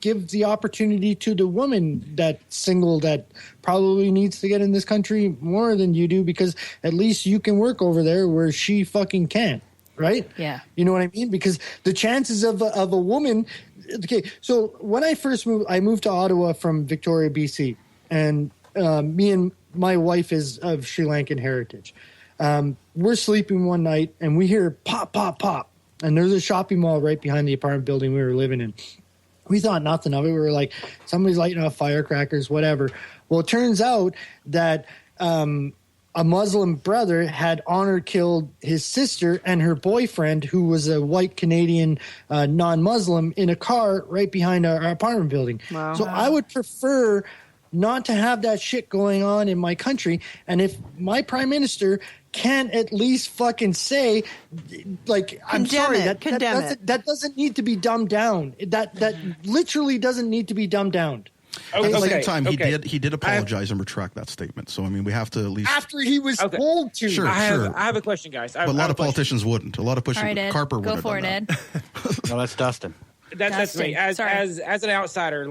give the opportunity to the woman that's single that probably needs to get in this country more than you do, because at least you can work over there where she fucking can't, right? Yeah. You know what I mean? Because the chances of a woman. Okay, so when I first moved to Ottawa from Victoria, BC, and me and my wife is of Sri Lankan heritage. We're sleeping one night and we hear pop, pop, pop. And there's a shopping mall right behind the apartment building we were living in. We thought nothing of it. We were like, somebody's lighting off firecrackers, whatever. Well, it turns out that a Muslim brother had honor killed his sister and her boyfriend, who was a white Canadian non-Muslim, in a car right behind our apartment building. Wow. So I would prefer not to have that shit going on in my country. And if my prime minister can't at least fucking say, like, I'm sorry, that doesn't need to be dumbed down. That literally doesn't need to be dumbed down. At the same time, he did apologize and retract that statement. So I mean, we have to at least after he was told to. Sure, I have a question, guys. But a lot of politicians wouldn't. A lot of Carper wouldn't. Go for it, Ed. No, that's Dustin. That's me. As an outsider,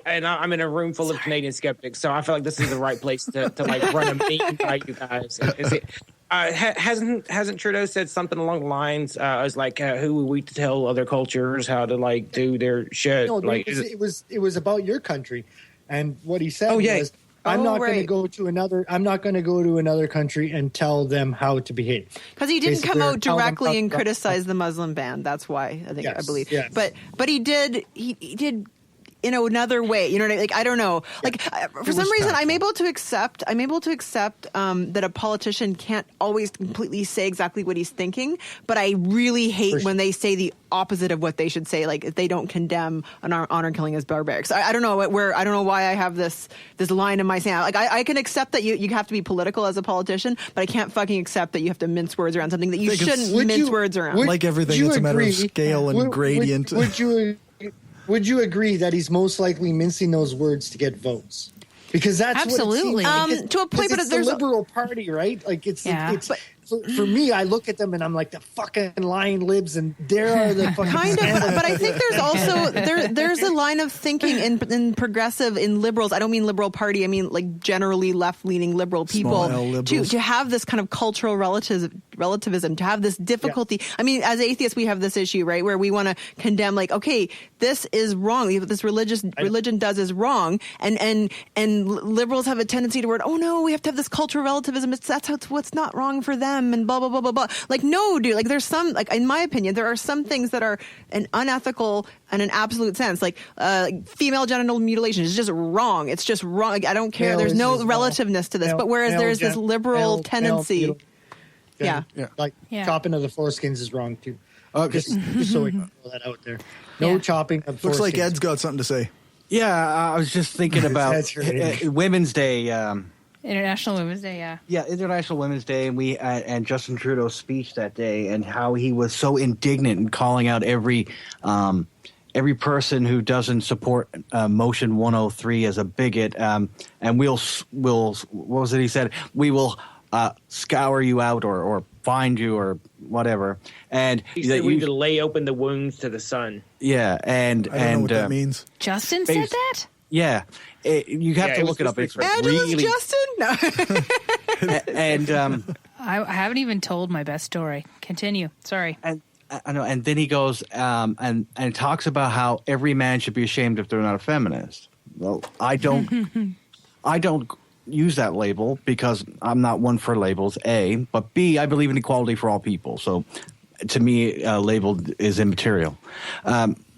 and I'm in a room full of Canadian skeptics, so I feel like this is the right place to like run a meeting like you guys. Hasn't Trudeau said something along the lines as like who are we to tell other cultures how to like do their shit? No, like it was about your country, and what he said was, I'm not going to go to another country and tell them how to behave. Because he didn't come out directly and criticize the Muslim ban. That's why I believe. Yes. But he did in another way. You know what I mean? Like, I don't know. Like, for some reason, I'm able to accept that a politician can't always completely say exactly what he's thinking. But I really hate when they say the opposite of what they should say. Like, if they don't condemn an honor killing as barbaric. So I don't know I don't know why I have this line in my sand. Like, I can accept that you have to be political as a politician, but I can't fucking accept that you have to mince words around something that you shouldn't mince words around. Like everything, it's a matter of scale and gradient. Would you agree that he's most likely mincing those words to get votes? Because that's absolutely what it seems like. To a point, but it's the Liberal Party, right? Like it's for me, I look at them and I'm like, the fucking lying libs, and there are the fucking kind of. But I think there's also there's a line of thinking in progressive, in liberals. I don't mean Liberal Party. I mean like generally left-leaning liberal people to have this kind of cultural relativism, to have this difficulty. Yeah. I mean, as atheists, we have this issue, right, where we want to condemn, like, okay, this is wrong. What this religion does is wrong, and liberals have a tendency toward, oh no, we have to have this cultural relativism. That's what's not wrong for them. And blah blah blah blah blah. Like, no, dude. Like, there's some, like, in my opinion, there are some things that are an unethical in an absolute sense. Like female genital mutilation is just wrong. It's just wrong. Like, I don't care. There's no relativeness to this. But whereas there's this liberal tendency, like chopping of the foreskins is wrong too. Just so we can throw that out there. No chopping of foreskins. Looks like Ed's got something to say. Yeah, I was just thinking about Women's Day. International Women's Day, yeah. Yeah, International Women's Day, and and Justin Trudeau's speech that day, and how he was so indignant and calling out every person who doesn't support Motion 103 as a bigot, and we'll what was it he said? We will scour you out or find you or whatever. And he said we need to lay open the wounds to the sun. Yeah, and I don't know what that means. Justin said that? Yeah. You have to look it up. It's really Justin? No. And I haven't even told my best story. Continue. Sorry. And I know. And then he goes and talks about how every man should be ashamed if they're not a feminist. Well, I don't use that label because I'm not one for labels. A, but B, I believe in equality for all people. So to me, label is immaterial.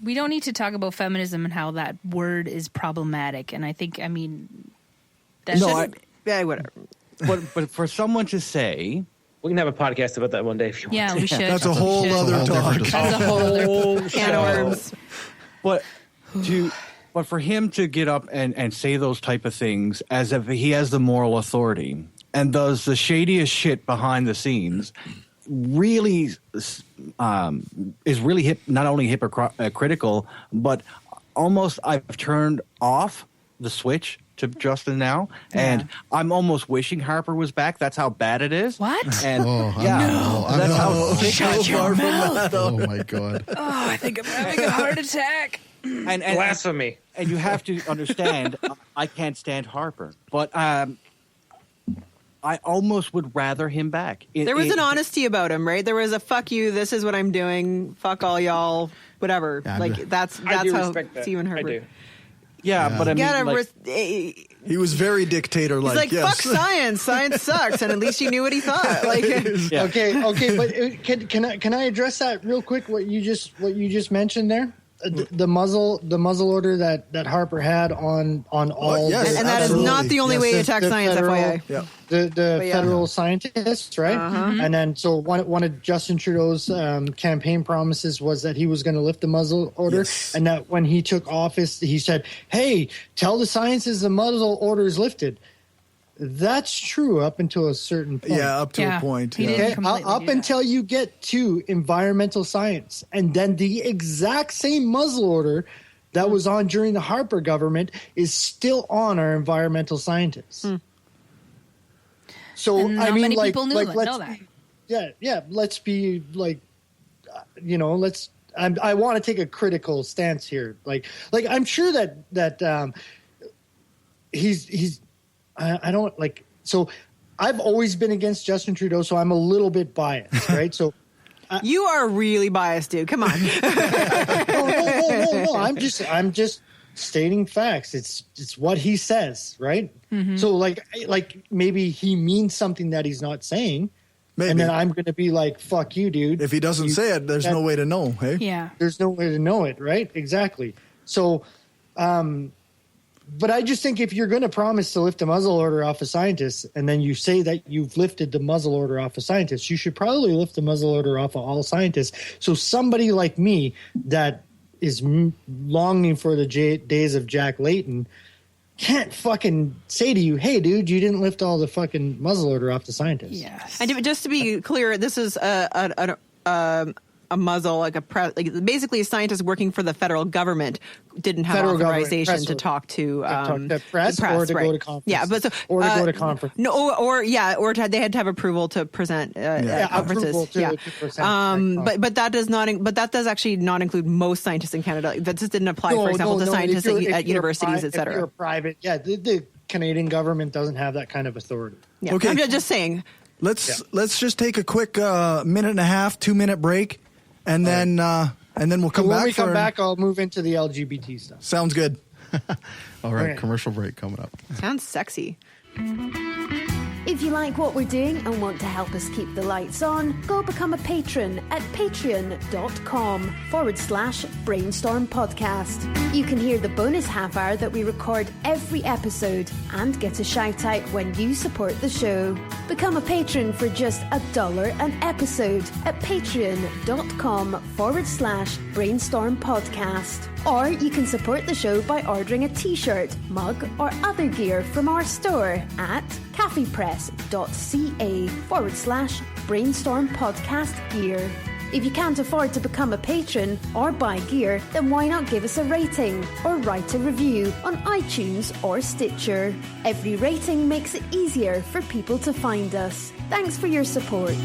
We don't need to talk about feminism and how that word is problematic. And I think, whatever. But for someone to say, we can have a podcast about that one day if you want. Yeah, we should. That's a whole other talk. That's a whole other can of worms. But for him to get up and say those type of things as if he has the moral authority and does the shadiest shit behind the scenes, really is really not only hypocritical, but almost I've turned off the switch to Justin now, and I'm almost wishing Harper was back. That's how bad it is. What? And that's how shut your mouth. Oh my god. Oh, I think I'm having a heart attack. And blasphemy. And you have to understand, I can't stand Harper, but I almost would rather him back. There was an honesty about him, right? There was a fuck you, this is what I'm doing, fuck all y'all, whatever. Yeah, like that's I do how respect that. Stephen Herbert. I do. Yeah, but I mean, he was very dictator-like. He's like, yes. fuck science. Science sucks, and at least you knew what he thought. Like, okay, but can I address that real quick? What you just mentioned there, the muzzle order that Harper had on all, and that is not the only way to attack science. FYI, the federal scientists, right? And then so one of Justin Trudeau's campaign promises was that he was going to lift the muzzle order, and that when he took office, he said, "Hey, tell the scientists the muzzle order is lifted." That's true up until a certain point. Yeah, up to a point. He didn't completely up until you get to environmental science, and then the exact same muzzle order that was on during the Harper government is still on our environmental scientists. So And not many people know that. Yeah. Let's be like, I want to take a critical stance here. Like I'm sure that he's I don't like. So I've always been against Justin Trudeau, so I'm a little bit biased, right? So. You are really biased, dude. Come on. No. I'm just stating facts. It's what he says, right? Mm-hmm. So like maybe he means something that he's not saying. Maybe. And then I'm going to be like, fuck you, dude. If he doesn't say it, there's no way to know, hey? Yeah. There's no way to know it, right? Exactly. So, but I just think if you're going to promise to lift the muzzle order off of scientists, and then you say that you've lifted the muzzle order off of scientists, you should probably lift the muzzle order off of all scientists. So somebody like me that is longing for the days of Jack Layton can't fucking say to you, hey, dude, you didn't lift all the fucking muzzle order off the scientists. Yes. And just to be clear, this is a muzzle, like basically a scientist working for the federal government didn't have authorization to talk to the press or to go to conference. Yeah, but so, or to go to conference. No, or they had to have approval to present at conferences. To present but that does not. But that does actually not include most scientists in Canada. That just didn't apply, for example, to scientists at universities, etc. If you're private, the Canadian government doesn't have that kind of authority. Yeah. Okay, I'm just saying. Let's just take a quick minute and a half, 2-minute break. And then we'll come back. When we come back, I'll move into the LGBT stuff. Sounds good. All right, commercial break coming up. Sounds sexy. If you like what we're doing and want to help us keep the lights on, go become a patron at patreon.com/Brainstorm Podcast. You can hear the bonus half hour that we record every episode and get a shout out when you support the show. Become a patron for just $1 an episode at patreon.com/Brainstorm Podcast. Or you can support the show by ordering a t-shirt, mug or other gear from our store at caffeepress.ca/Brainstorm Podcast Gear. If you can't afford to become a patron or buy gear, then why not give us a rating or write a review on iTunes or Stitcher? Every rating makes it easier for people to find us. Thanks for your support.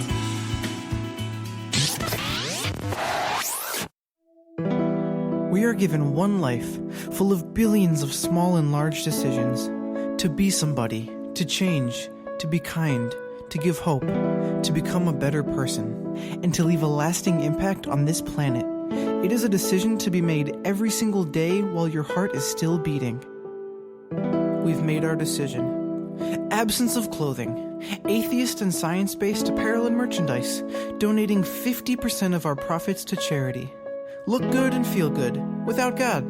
We are given one life, full of billions of small and large decisions. To be somebody, to change, to be kind, to give hope, to become a better person, and to leave a lasting impact on this planet. It is a decision to be made every single day while your heart is still beating. We've made our decision. Absence of Clothing, atheist and science-based apparel and merchandise, donating 50% of our profits to charity. Look good and feel good, without God.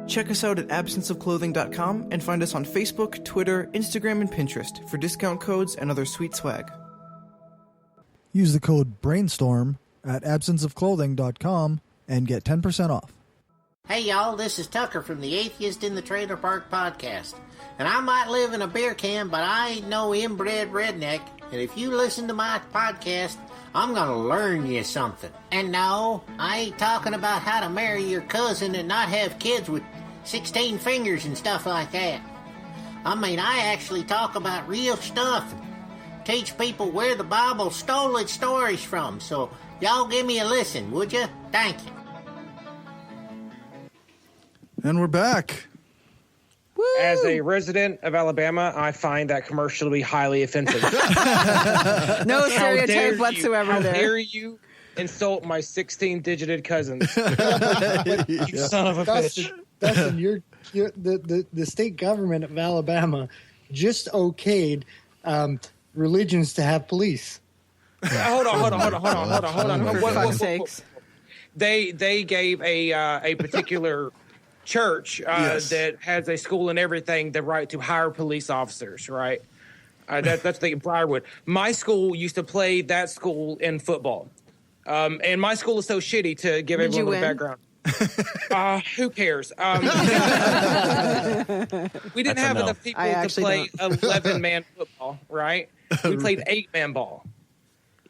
Check us out at absenceofclothing.com and find us on Facebook, Twitter, Instagram, and Pinterest for discount codes and other sweet swag. Use the code BRAINSTORM at absenceofclothing.com and get 10% off. Hey y'all, this is Tucker from the Atheist in the Trailer Park podcast. And I might live in a beer can, but I ain't no inbred redneck. And if you listen to my podcast, I'm gonna learn you something. And no, I ain't talking about how to marry your cousin and not have kids with 16 fingers and stuff like that. I mean, I actually talk about real stuff and teach people where the Bible stole its stories from. So y'all give me a listen, would you? Thank you. And we're back. Woo! As a resident of Alabama, I find that commercial to be highly offensive. No stereotype whatsoever How there. dare you insult my 16-digited cousins? You son of a bitch. Dustin, the state government of Alabama just okayed religions to have police. Hold on. For fuck's sakes. They gave a particular church that has a school and everything the right to hire police officers, right? That's the Briarwood. My school used to play that school in football. And my school is so shitty, to give everyone a background. Who cares? We didn't have enough people to play 11-man football, right? We played 8-man ball.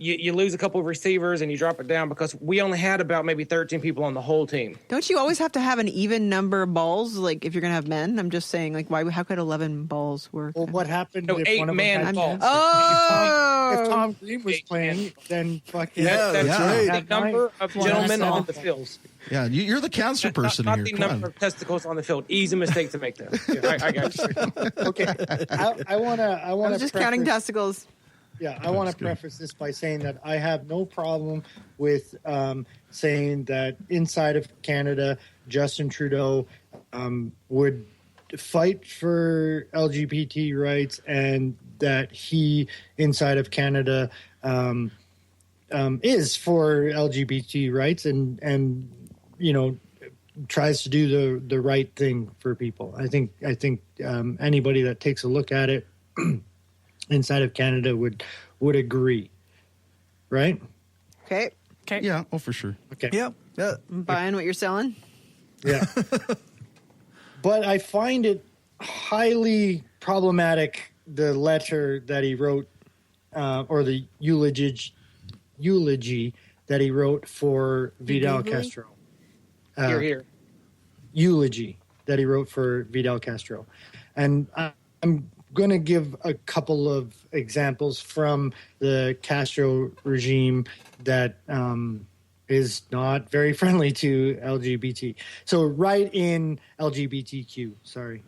you lose a couple of receivers and you drop it down because we only had about maybe 13 people on the whole team. Don't you always have to have an even number of balls? Like if you're going to have men, I'm just saying, like, how could 11 balls work? Well, what happened No, if 8 one of them man had balls. If Tom Green was playing, then fucking That's right. the number of gentlemen on the field. Yeah, you're the cancer person Not here. the Come number on. of testicles on the field. Easy mistake to make there. I got you. Okay, I want to. I was just counting testicles. Yeah, I want to preface this by saying that I have no problem with saying that inside of Canada, Justin Trudeau would fight for LGBT rights, and that he inside of Canada is for LGBT rights, and tries to do the right thing for people. I think anybody that takes a look at it inside of Canada would agree, right? Okay. Yeah. Oh, for sure. Okay. Yeah. I'm buying what you're selling. Yeah. But I find it highly problematic, the letter that he wrote, or the eulogy that he wrote for Vidal Castro. Here. Eulogy that he wrote for Vidal Castro. And I'm going to give a couple of examples from the Castro regime that is not very friendly to LGBT. So right in LGBTQ, sorry.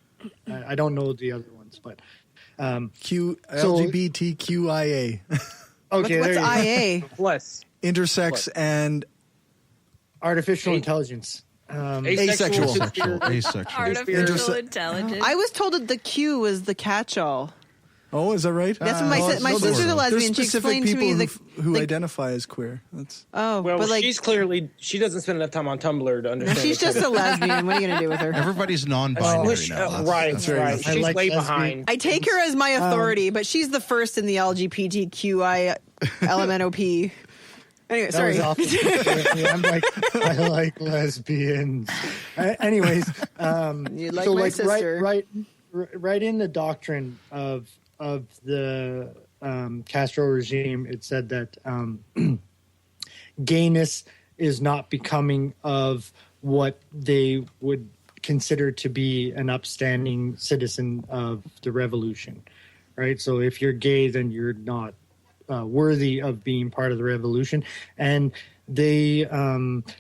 I don't know the other ones, but LGBTQIA. Okay, What's IA? Plus. Intersex and artificial intelligence. Asexual. Artificial intelligence. I was told that the Q was the catch-all. Oh, is that right? That's what my sister's a lesbian. She explained to me who identify as queer. Well, but like she doesn't spend enough time on Tumblr to understand. She's just a lesbian. What are you going to do with her? Everybody's non-binary now. Right. She's like way lesbian. behind. I take her as my authority, but she's the first in the LGBTQI LMNOP. Anyway, sorry. I'm like, I like lesbians. Anyways, you like my sister. Right in the doctrine of the Castro regime, it said that gayness is not becoming of what they would consider to be an upstanding citizen of the revolution, right? So if you're gay, then you're not worthy of being part of the revolution. And they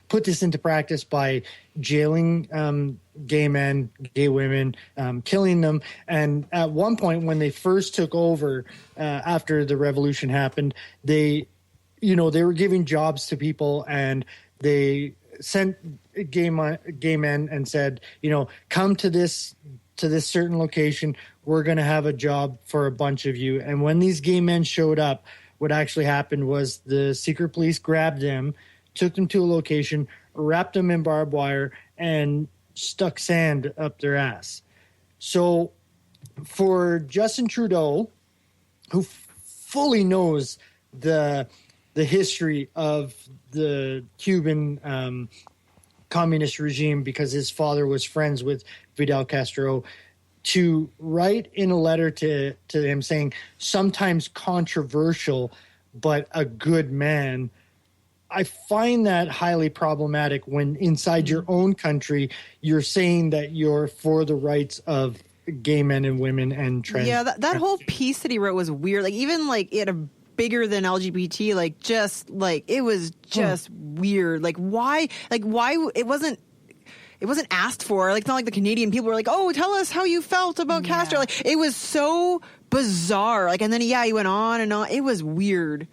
put this into practice by jailing gay men, gay women, killing them. And at one point when they first took over after the revolution happened, they were giving jobs to people, and they sent gay men and said, come to this certain location. We're going to have a job for a bunch of you. And when these gay men showed up, what actually happened was the secret police grabbed them, took them to a location, wrapped them in barbed wire, and stuck sand up their ass. So for Justin Trudeau, who fully knows the history of the Cuban communist regime because his father was friends with Vidal Castro, to write in a letter to him saying, sometimes controversial, but a good man, I find that highly problematic when inside your own country, you're saying that you're for the rights of gay men and women and trans. Yeah, that whole piece that he wrote was weird. Like, even like it a bigger than LGBT, like just like it was just weird. Like why it wasn't asked for. Like, it's not like the Canadian people were like, oh, tell us how you felt about Castro. Like, it was so bizarre. Like, and then he went on and on. It was weird.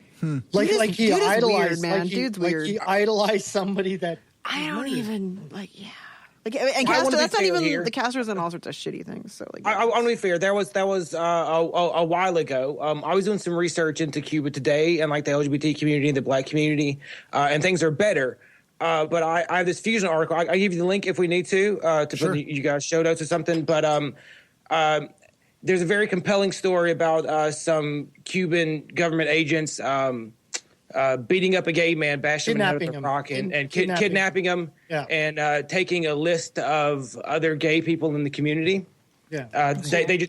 Like he idolized, weird, man. Dude's weird. He idolized somebody that I don't even like. Yeah. Like, and Castro, that's not even the Castro's and all sorts of shitty things. So like, I want to be fair. That was a while ago. I was doing some research into Cuba today and like the LGBT community and the Black community, and things are better. But I have this Fusion article. I give you the link if we need to put you guys show notes or something. But there's a very compelling story about some Cuban government agents beating up a gay man, bashing him in the head with a rock, and kidnapping him, and taking a list of other gay people in the community. Yeah,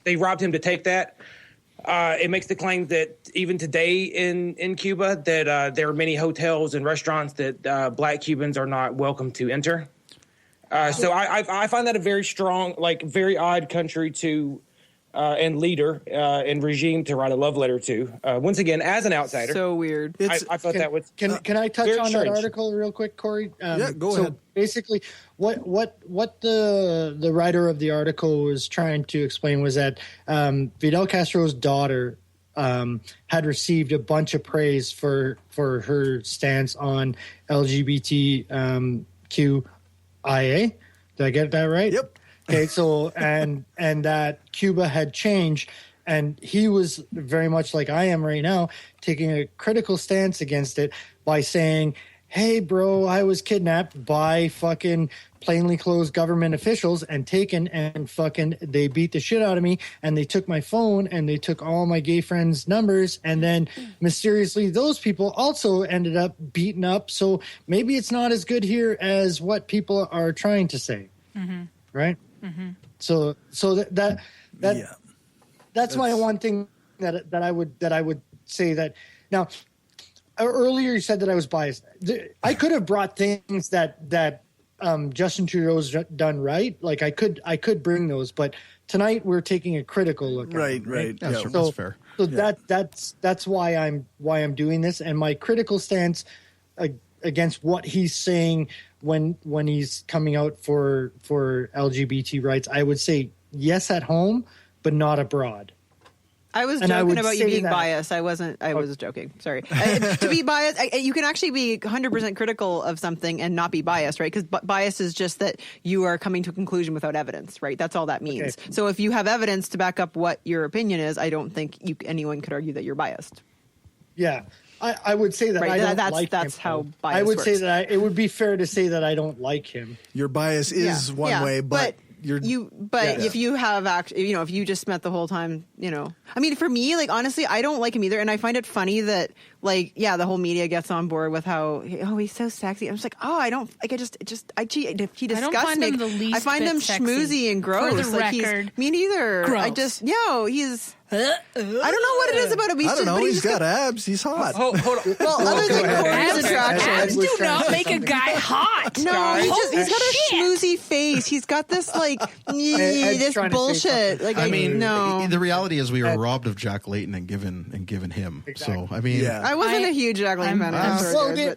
they robbed him to take that. it makes the claim that even today in Cuba that there are many hotels and restaurants that Black Cubans are not welcome to enter. So I find that a very strong, like very odd country to and leader and regime to write a love letter to. Once again, as an outsider. So weird. I thought that was Can I touch on strange. that article real quick, Corey? Yeah, go ahead. Basically, what the writer of the article was trying to explain was that Fidel Castro's daughter had received a bunch of praise for her stance on LGBTQIA. Did I get that right? Yep. Okay, so and that Cuba had changed, and he was very much like I am right now, taking a critical stance against it by saying, "Hey, bro, I was kidnapped by fucking plainly clothed government officials and taken and fucking they beat the shit out of me and they took my phone and they took all my gay friends' numbers and then mysteriously those people also ended up beaten up. So maybe it's not as good here as what people are trying to say." Mm-hmm. Right? Mm-hmm. So that's my one thing that I would say that now. Earlier, you said that I was biased. I could have brought things that Justin Trudeau's done right. Like I could bring those, but tonight we're taking a critical look. Right. Yeah, Yeah, so, that's fair. So that's why I'm doing this, and my critical stance against what he's saying when he's coming out for LGBT rights. I would say yes at home, but not abroad. I was joking about you being biased. I wasn't. I was joking. Sorry. To be biased, you can actually be 100% critical of something and not be biased, right? Because bias is just that you are coming to a conclusion without evidence, right? That's all that means. Okay. So if you have evidence to back up what your opinion is, I don't think anyone could argue that you're biased. Yeah. I would say that right. I don't that's, like that's him. how bias I would works. say that it would be fair to say that I don't like him. Your bias is one way, but if you have actually, if you just spent the whole time, I mean, for me, like, honestly, I don't like him either. And I find it funny that, like, the whole media gets on board with how, he's so sexy. I'm just like, I don't, like, he disgusts me. I find him schmoozy and gross. Like, me neither. Gross. He's, I don't know what it is about him. I don't know. He's got abs. He's hot. Hold on. Well, other than Corey's attraction. Abs do not make a guy hot. No, he's got a schmoozy face. He's got this, like, this bullshit. Like, I mean, no. The reality is we were robbed of Jack Layton and given him. Exactly. So, I mean. I wasn't a huge Jack Layton fan.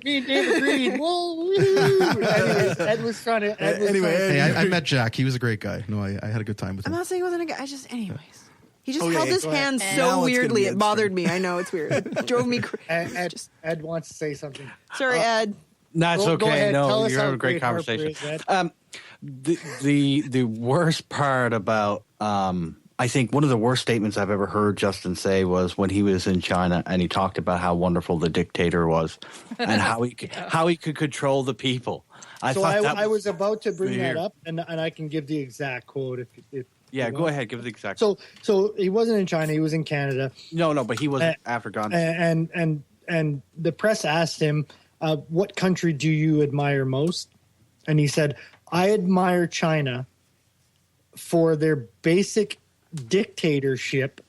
Me and David agreed. Whoa, anyways, Ed was trying to. Hey, I met Jack. He was a great guy. No, I had a good time with him. I'm not saying he wasn't a guy. Anyways. He just held his hand so Now weirdly. It bothered me. I know, it's weird. It drove me crazy. Ed wants to say something. Sorry, Ed. No, it's Go okay. ahead. Tell No, us you're how having a great great Harper conversation. is, Ed. The worst part about I think one of the worst statements I've ever heard Justin say was when he was in China and he talked about how wonderful the dictator was and how he could control the people. I was about to bring that up, and I can give the exact quote if yeah, go ahead, give the exact. So he wasn't in China; he was in Canada. No, but he wasn't African. And the press asked him, "What country do you admire most?" And he said, "I admire China for their basic dictatorship.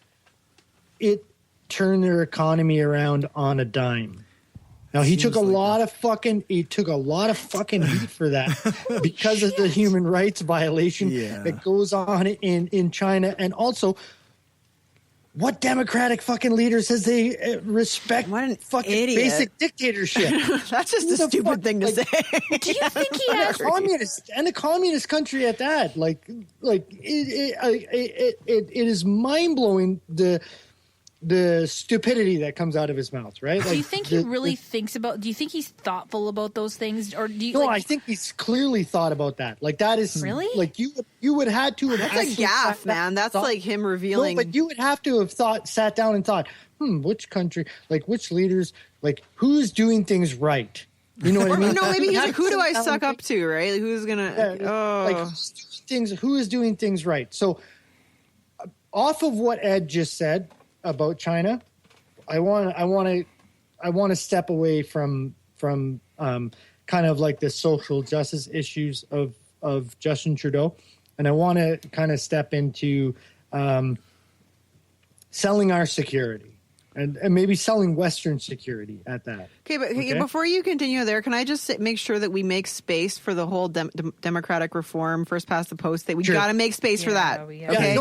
It turned their economy around on a dime." Now he took a lot of fucking heat for that because of the human rights violation that goes on in China, and also what democratic fucking leader says they respect fucking idiot. basic dictatorship? That's just a stupid thing to say. Do you think he has a communist country at that? It is mind blowing the stupidity that comes out of his mouth, right? Do you think he really thinks about? Do you think he's thoughtful about those things, or do you? No, I think he's clearly thought about that. Like that is really like you would have to have. That's a gaffe, man. That's like him revealing. No, but you would have to have sat down and thought, which country, like which leaders, like who's doing things right. You know what I mean? No, maybe he's like, who do I suck up to, right? Like, who's gonna? Who is doing things right? So, off of what Ed just said about China, I want to step away from kind of like the social justice issues of Justin Trudeau, and I want to kind of step into selling our security. And maybe selling Western security at that. Okay, but before you continue there, can I just make sure that we make space for the whole democratic reform, first past the post thing? We got to make space for that. Okay,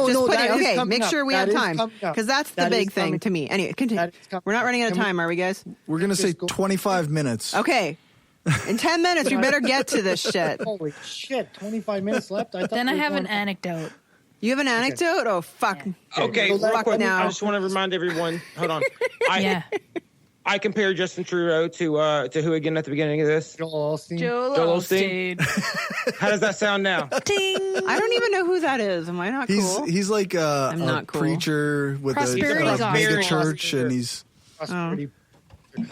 make sure we have time, because that's the big thing to me. Anyway, continue. We're not running out of time, are we, guys? We're going to say 25 minutes. Okay. In 10 minutes, we better get to this shit. Holy shit, 25 minutes left? I have an anecdote. You have an anecdote? Oh, fuck. Okay, real quick now. I just want to remind everyone. Hold on. I compare Justin Trudeau to who again at the beginning of this? Joel Osteen. Joel Osteen. How does that sound now? Ting. I don't even know who that is. Am I not cool? He's like a preacher with a mega church, and he's prosperity.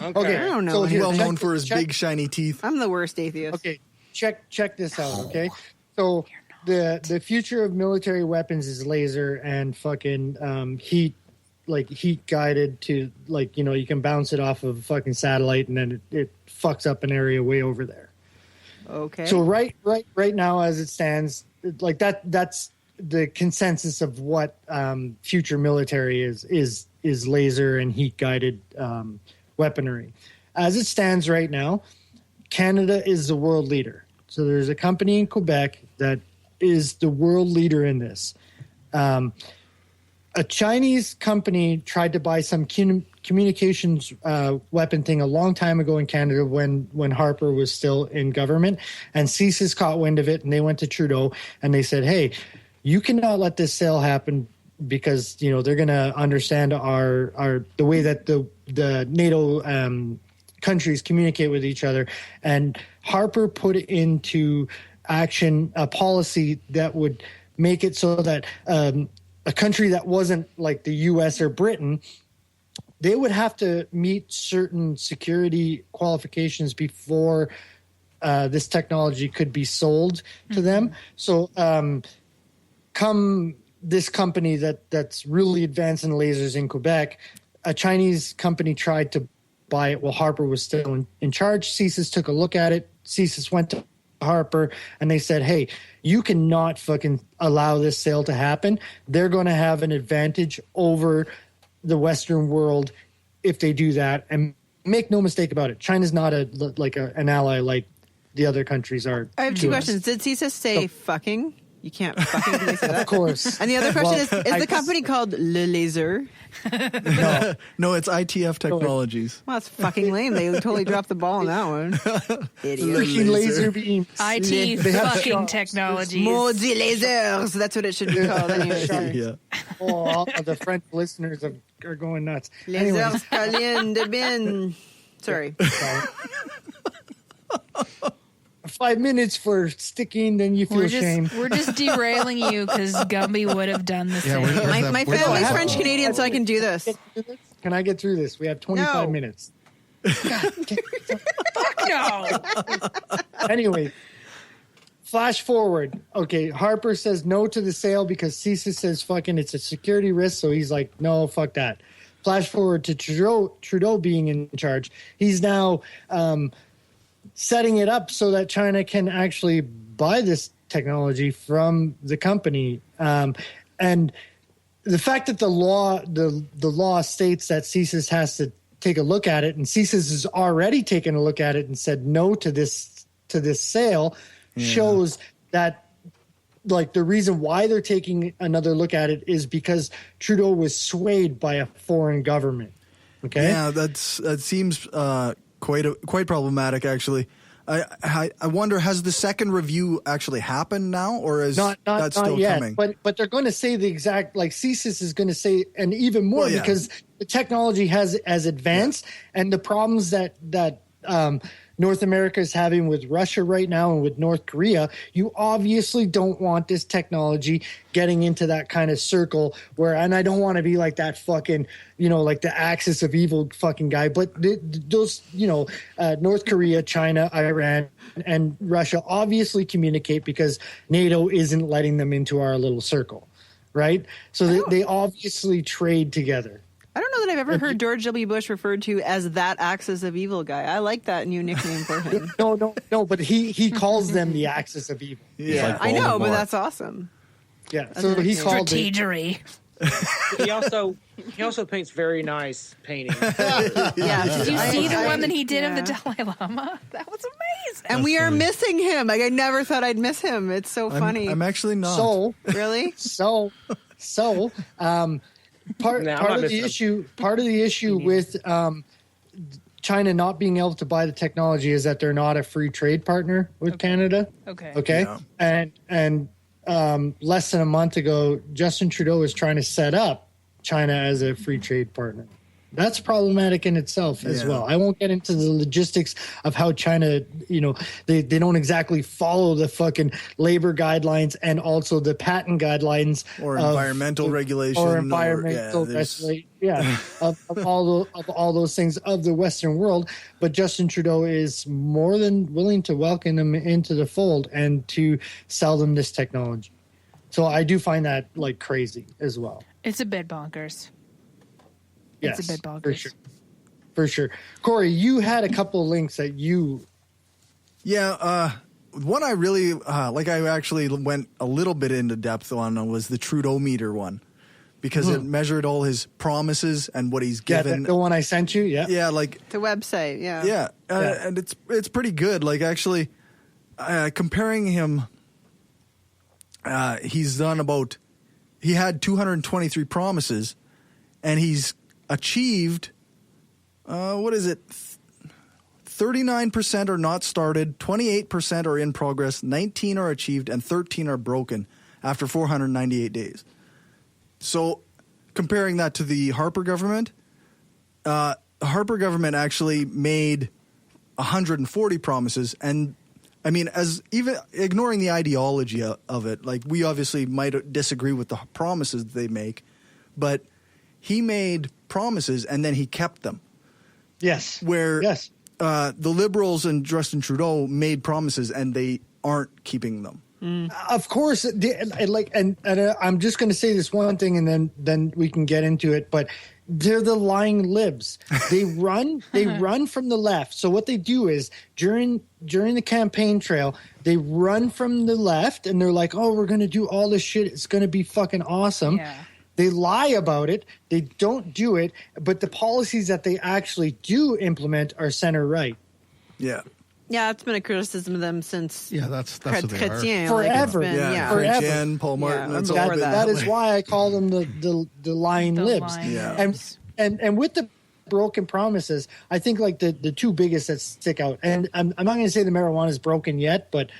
Okay, I don't know. So he's well known for his big shiny teeth. I'm the worst atheist. Okay, check this out. Okay, so the future of military weapons is laser and fucking heat guided to you can bounce it off of a fucking satellite and then it fucks up an area way over there. Okay. So right now as it stands, like that's the consensus of what future military is laser and heat guided weaponry. As it stands right now, Canada is the world leader. So there's a company in Quebec that is the world leader in this. A Chinese company tried to buy some communications weapon thing a long time ago in Canada when Harper was still in government, and CSIS caught wind of it, and they went to Trudeau and they said, "Hey, you cannot let this sale happen because they're going to understand our the way that the NATO countries communicate with each other." And Harper put into action a policy that would make it so that a country that wasn't like the U.S. or Britain, they would have to meet certain security qualifications before this technology could be sold to them. So come this company that's really advanced in lasers in Quebec, a Chinese company tried to buy it while Harper was still in charge. CSIS took a look at it. CSIS went to Harper and they said, "Hey, you cannot fucking allow this sale to happen. They're going to have an advantage over the Western world if they do that." And make no mistake about it, China's not an ally like the other countries are. I have two questions. Did CSIS say fucking? You can't fucking do they say that? Of course. And the other question is the company called Le Laser? No, it's ITF Technologies. Well, that's fucking lame. They totally dropped the ball on that one. Idiot. Laser beams. IT fucking Technologies. Maudit lasers. That's what it should be called anyway. Yeah. Oh, the French listeners are going nuts. Lasers calientes de bin. Sorry. 5 minutes for sticking, then you feel shame. We're just derailing you because Gumby would have done the same. My family's French Canadian, so I can do this. Can I get through this? We have 25 minutes. Fuck no. Anyway, flash forward. Okay, Harper says no to the sale because CSIS says fucking it's a security risk, so he's like, no, fuck that. Flash forward to Trudeau being in charge. He's now setting it up so that China can actually buy this technology from the company. And the fact that the law states that CSIS has to take a look at it, and CSIS has already taken a look at it and said no to this sale, shows that like the reason why they're taking another look at it is because Trudeau was swayed by a foreign government. Okay. Yeah, that seems quite problematic, actually. I wonder, has the second review actually happened now, or is that still yet, coming? But they're going to say the exact, like CSIS is going to say, and even more because the technology has advanced, and the problems that North America is having with Russia right now and with North Korea, you obviously don't want this technology getting into that kind of circle where, and I don't want to be like that fucking, like the axis of evil fucking guy, but those, North Korea, China, Iran, and Russia obviously communicate because NATO isn't letting them into our little circle, right? So they obviously trade together. I don't know that I've ever heard George W. Bush referred to as that axis of evil guy. I like that new nickname for him. No, but he calls them the axis of evil. Yeah, like I know, but that's awesome. Yeah, so he called strategery. He also paints very nice paintings. Yeah. Did you see the one that he did of the Dalai Lama? That was amazing. And we are missing him. Like, I never thought I'd miss him. It's so funny. I'm actually not. So really? So part of the issue with China not being able to buy the technology is that they're not a free trade partner with Canada. Okay. Yeah. And less than a month ago, Justin Trudeau was trying to set up China as a free trade partner. That's problematic in itself as well. I won't get into the logistics of how China, they don't exactly follow the fucking labor guidelines and also the patent guidelines or environmental regulation or environmental of all those things of the Western world. But Justin Trudeau is more than willing to welcome them into the fold and to sell them this technology. So I do find that like crazy as well. It's a bit bonkers. Yes, it's a bit bonkers. For sure. Corey, you had a couple of links that you... Yeah, one I really, I actually went a little bit into depth on was the Trudeau meter one. Because it measured all his promises and what he's given. Yeah, the one I sent you, yeah. Yeah, like... The website, yeah. Yeah, and it's pretty good. Like, actually, comparing him, he's done about... He had 223 promises, and he's achieved, 39% are not started, 28% are in progress, 19 are achieved, and 13 are broken after 498 days. So comparing that to the Harper government, Harper government actually made 140 promises. And I mean, as even ignoring the ideology of it, like we obviously might disagree with the promises they make, but he made promises and then he kept them. Yes. Where the Liberals and Justin Trudeau made promises and they aren't keeping them. Of course, and I'm just going to say this one thing, and then we can get into it. But they're the lying libs. They run from the left. So what they do is during the campaign trail, they run from the left, and they're like, "Oh, we're going to do all this shit. It's going to be fucking awesome." Yeah. They lie about it. They don't do it. But the policies that they actually do implement are center right. Yeah. Yeah, it's been a criticism of them since that's what they are. Forever. Forever. Jen, Paul Martin. That is why I call them the lying libs. Yeah. And with the broken promises, I think like the two biggest that stick out, and I'm not going to say the marijuana is broken yet, but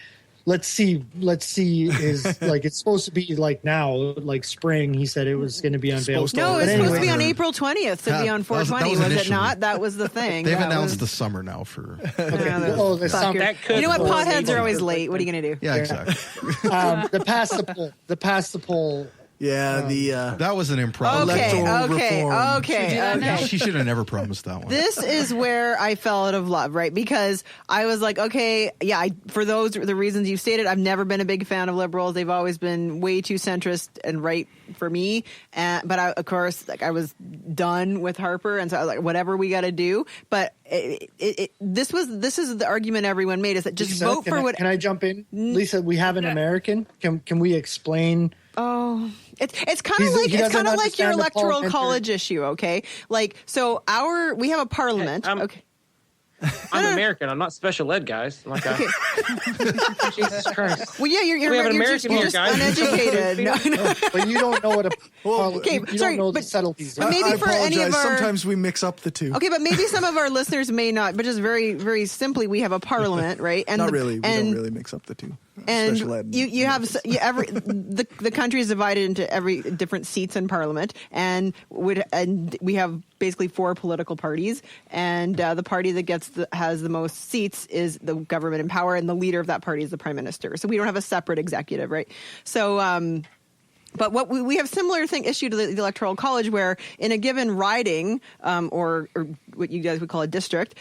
let's see is like it's supposed to be like now, like spring. He said it was going to be unveiled. No, it's supposed to be on April 20th to be on 420. Was it not? That was the thing. They've announced the summer now for. The summer. You know what? Potheads are always late. What are you going to do? Yeah, exactly. The pass the poll. Yeah, that was an improv. Okay. She should have never promised that one. This is where I fell out of love, right? Because I was like, okay, yeah, for the reasons you stated, I've never been a big fan of liberals. They've always been way too centrist and right for me. But of course, like I was done with Harper, and so I was like, whatever we got to do. But this is the argument everyone made, is that just Lisa, vote for what. Can I jump in, Lisa? We have an American. Can we explain? Oh, it's kind of like your electoral college issue, okay? Like, so we have a parliament. Okay. I'm American. I'm not special ed, guys. I'm like, okay. Jesus Christ. Well, yeah, you're just uneducated. No. But you don't know what a. Okay, you don't know the subtleties. But maybe I for any of our, sometimes we mix up the two. Okay, but maybe some of our listeners may not. But just very, very simply, we have a parliament, right? And not really. We don't really mix up the two. And you have the country is divided into every different seats in parliament, and we have basically 4 political parties, and the party that has the most seats is the government in power, and the leader of that party is the prime minister. So we don't have a separate executive, right? So. But what we have similar issue to the electoral college, where in a given riding or what you guys would call a district,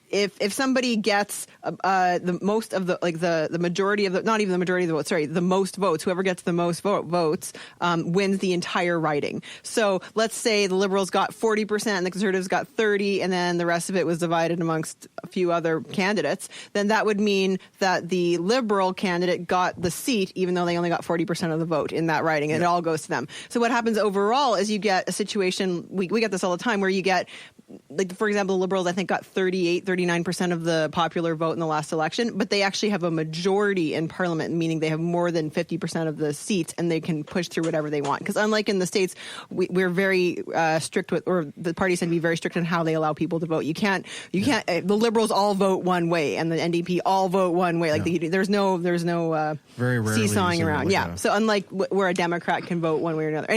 if somebody gets the most of the majority of the, not even the majority of the votes, sorry, the most votes, whoever gets the most votes wins the entire riding. So let's say the Liberals got 40% and the Conservatives got 30%, and then the rest of it was divided amongst a few other candidates, then that would mean that the Liberal candidate got the seat, even though they only got 40% of the vote in that riding, and it all goes to them. So what happens overall is you get a situation, we get this all the time, where you get, like, for example, the Liberals, I think, got 39% of the popular vote in the last election, but they actually have a majority in Parliament, meaning they have more than 50% of the seats, and they can push through whatever they want. Because unlike in the States, we're very strict with, or the parties tend to be very strict on how they allow people to vote. You can't. The Liberals all vote one way, and the NDP all vote one way. Like there's no very rarely seesawing around. Like yeah. So unlike where a Democrat can vote one way or another.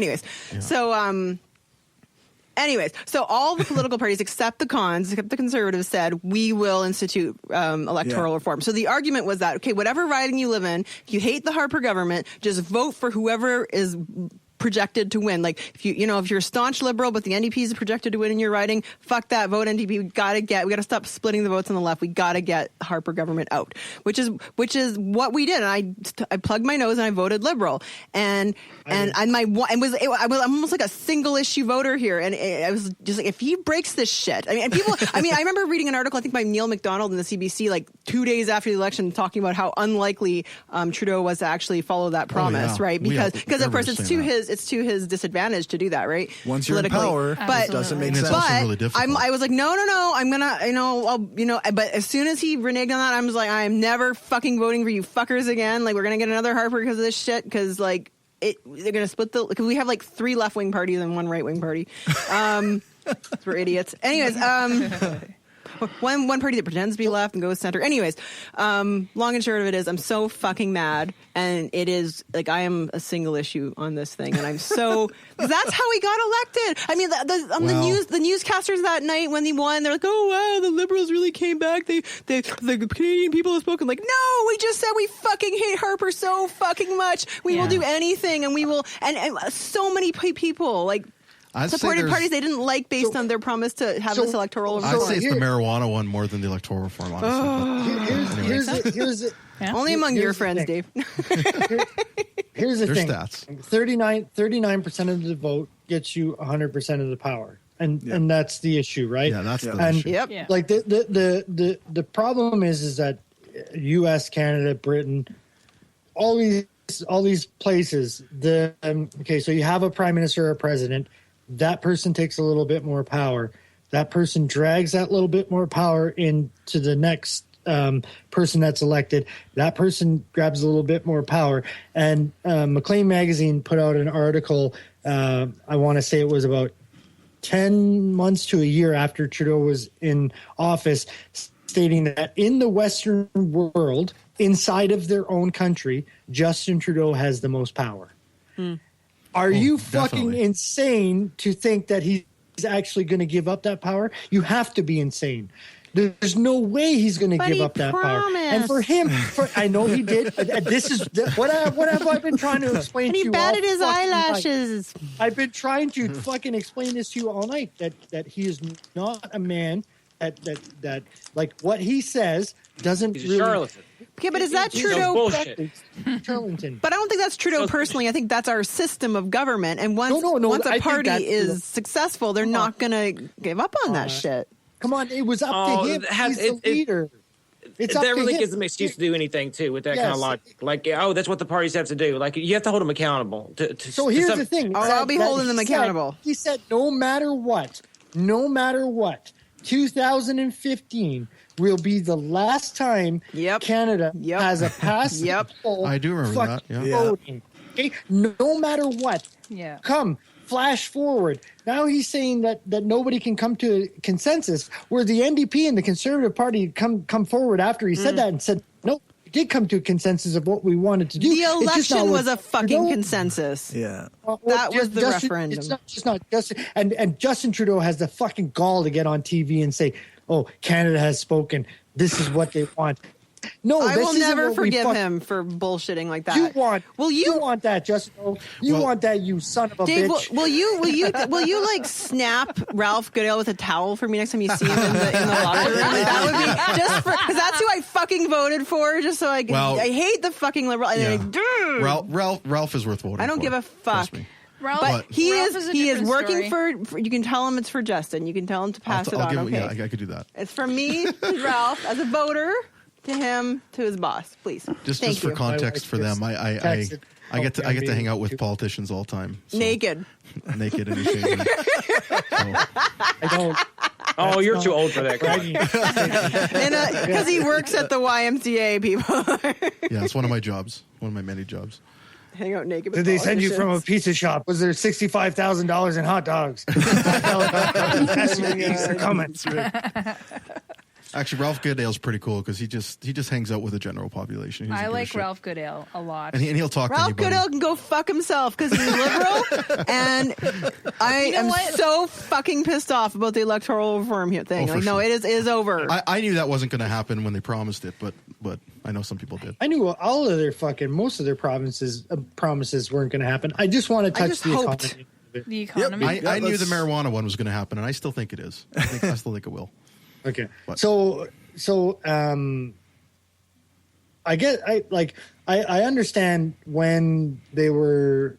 Anyways, so all the political parties except the Conservatives said, we will institute electoral reform. So the argument was that, okay, whatever riding you live in, if you hate the Harper government, just vote for whoever is projected to win. Like, if you're a staunch Liberal, but the NDP is projected to win in your riding, fuck that, vote NDP. We got to stop splitting the votes on the left. We got to get Harper government out, which is what we did. And I plugged my nose and I voted Liberal. I'm almost like a single issue voter here. And I was just like, if he breaks this shit, I remember reading an article, I think by Neil MacDonald in the CBC, like 2 days after the election, talking about how unlikely Trudeau was to actually follow that promise, right? Because of course it's to his disadvantage to do that, right? Once you're in power, it doesn't make sense. But really difficult. I was like, no, I'm gonna, but as soon as he reneged on that, I was like, I am never fucking voting for you fuckers again. Like, we're gonna get another Harper because of this shit, because like they're gonna split because we have like 3 left-wing parties and 1 right-wing party. We're idiots. Anyways, one party that pretends to be left and goes center. Anyways, long and short of it is, I'm so fucking mad, and it is like I am a single issue on this thing, and I'm so that's how he got elected. I mean, the newscasters that night when he won, they're like, oh wow, the Liberals really came back. The Canadian people have spoken. Like, no, we just said we fucking hate Harper so fucking much. We will do anything, and we will, and so many people like. Supported parties they didn't like based on their promise to have this electoral reform. I'd say it's the marijuana one more than the electoral reform, honestly. Here's only among your friends, Dave. Here's the thing. Stats. 39% of the vote gets you 100% of the power. And that's the issue, right? Yeah, that's the issue. Yep. Yeah. Like the problem is that US, Canada, Britain, all these places, so you have a prime minister or a president. That person takes a little bit more power. That person drags that little bit more power into the next person that's elected. That person grabs a little bit more power. And Maclean Magazine put out an article, I want to say it was about 10 months to a year after Trudeau was in office, stating that in the Western world, inside of their own country, Justin Trudeau has the most power. Are you fucking insane to think that he's actually going to give up that power? You have to be insane. There's no way he's going to give up that power. And for him, I know he did. This is what have I been trying to explain to you? And he batted his eyelashes. I've been trying to fucking explain this to you all night. That he is not a man. That like what he says doesn't He's a really. charlatan. Okay, but is that Trudeau? Charlatan. But I don't think that's Trudeau personally. I think that's our system of government. And once a party is successful, they're not going to give up on that shit. Come on, it was up to him. He's the leader. That really gives them an excuse to do anything too with that kind of logic. Like, that's what the parties have to do. Like, you have to hold them accountable. So here's the thing. I'll be holding them accountable. He said, no matter what, 2015 will be the last time Canada has a pass. I do remember that. Voting. Okay? No matter what. Yeah. Come, flash forward. Now he's saying that nobody can come to a consensus, where the NDP and the Conservative Party come forward after he said that and said, no, we did come to a consensus of what we wanted to do. The election was a fucking consensus. Yeah. That was the referendum. It's not just not Justin. And Justin Trudeau has the fucking gall to get on TV and say, oh, Canada has spoken. This is what they want. No, I this will isn't never what we forgive him for bullshitting like that. You want that, Justin? You want that, you son of a Dave, bitch? will you like snap Ralph Goodale with a towel for me next time you see him in the locker room? Like, that would be just for because that's who I fucking voted for. Just so I can. I hate the fucking liberal. And Ralph is worth voting. I don't for. give a fuck. Ralph, but he Ralph is working for. You can tell him it's for Justin. You can tell him to pass it on. Okay, I could do that. It's from me to Ralph as a voter to him to his boss. Please, just for context for them, I get to hang out with politicians all the time. So. Naked and ashamed. I don't. Oh, you're too old for that, because he works at the YMCA, people. Yeah, it's one of my jobs. One of my many jobs. Hang out naked. Did they send you from a pizza shop? Was there $65,000 in hot dogs? Actually, Ralph Goodale's pretty cool because he just hangs out with the general population. I like Ralph Goodale a lot, and he'll talk. Ralph to anybody. Goodale can go fuck himself because he's liberal, and I am so fucking pissed off about the electoral reform thing. No, it is over. I knew that wasn't going to happen when they promised it, but I know some people did. I knew most of their promises weren't going to happen. I just want to touch the economy. The economy. Yep. I knew the marijuana one was going to happen, and I still think it is. I still think it will. Okay. So I understand when they were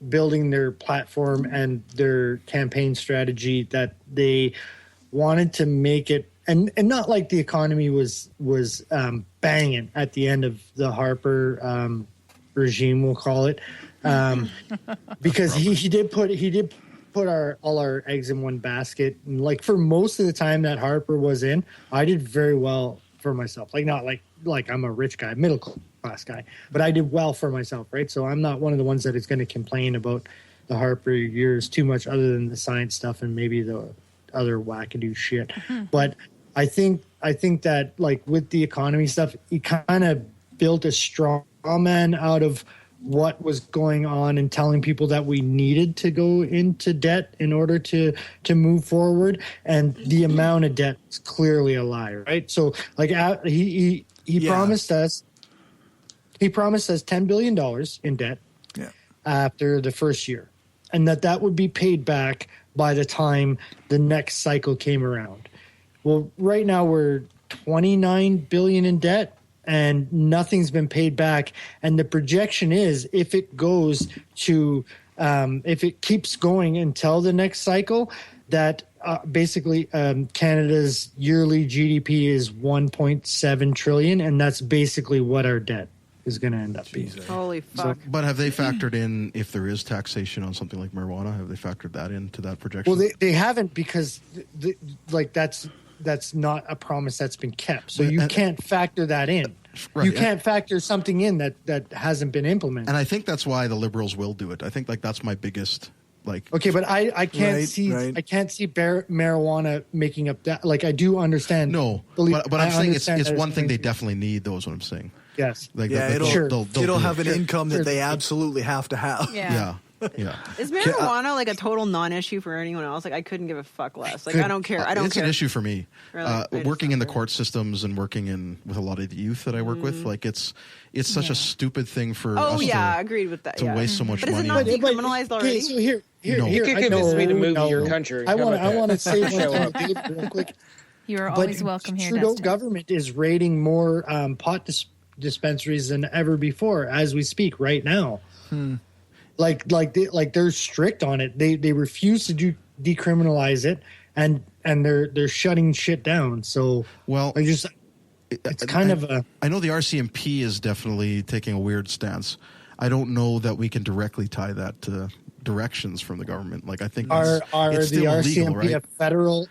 building their platform and their campaign strategy that they wanted to make it and not like the economy was banging at the end of the Harper regime, we'll call it, because he did put all our eggs in one basket. And like for most of the time that Harper was in, I did very well for myself. Like not like I'm a rich guy, middle class guy, but I did well for myself, right? So I'm not one of the ones that is going to complain about the Harper years too much, other than the science stuff and maybe the other wackadoo shit. Mm-hmm. But I think that like with the economy stuff, he kind of built a straw man out of what was going on and telling people that we needed to go into debt in order to move forward, and the amount of debt is clearly a lie, right? So like he promised us $10 billion in debt after the first year, and that would be paid back by the time the next cycle came around. Well, right now we're $29 billion in debt, and nothing's been paid back. And the projection is if it goes to, if it keeps going until the next cycle, that basically Canada's yearly GDP is 1.7 trillion, and that's basically what our debt is going to end up being. Holy fuck. But have they factored in if there is taxation on something like marijuana? Have they factored that into that projection? Well, they haven't, because that's not a promise that's been kept. So you can't factor that in. Right. You can't factor something in that hasn't been implemented. And I think that's why the Liberals will do it. I think like that's my biggest Okay, but I can't see marijuana making up that. Like I do understand. No, but I'm saying it's one thing they definitely need, though, is what I'm saying. Yes. It'll have an income that they absolutely have to have. Yeah. Is marijuana like a total non-issue for anyone else? Like I couldn't give a fuck less. Like I don't care. It's an issue for me. Really? Working in the court systems and working with a lot of the youth that I work with, like it's such a stupid thing for us agreed with that. to waste so much money. But is it not decriminalized already? So here, you could convince me to move to your country. I want to say one thing real quick. You're always welcome here. Trudeau government is raiding more pot dispensaries than ever before as we speak right now. Like they're strict on it. They refuse to decriminalize it, and they're shutting shit down. So it's kind of a. I know the RCMP is definitely taking a weird stance. I don't know that we can directly tie that to directions from the government. Like I think are the RCMP illegal, right? a federal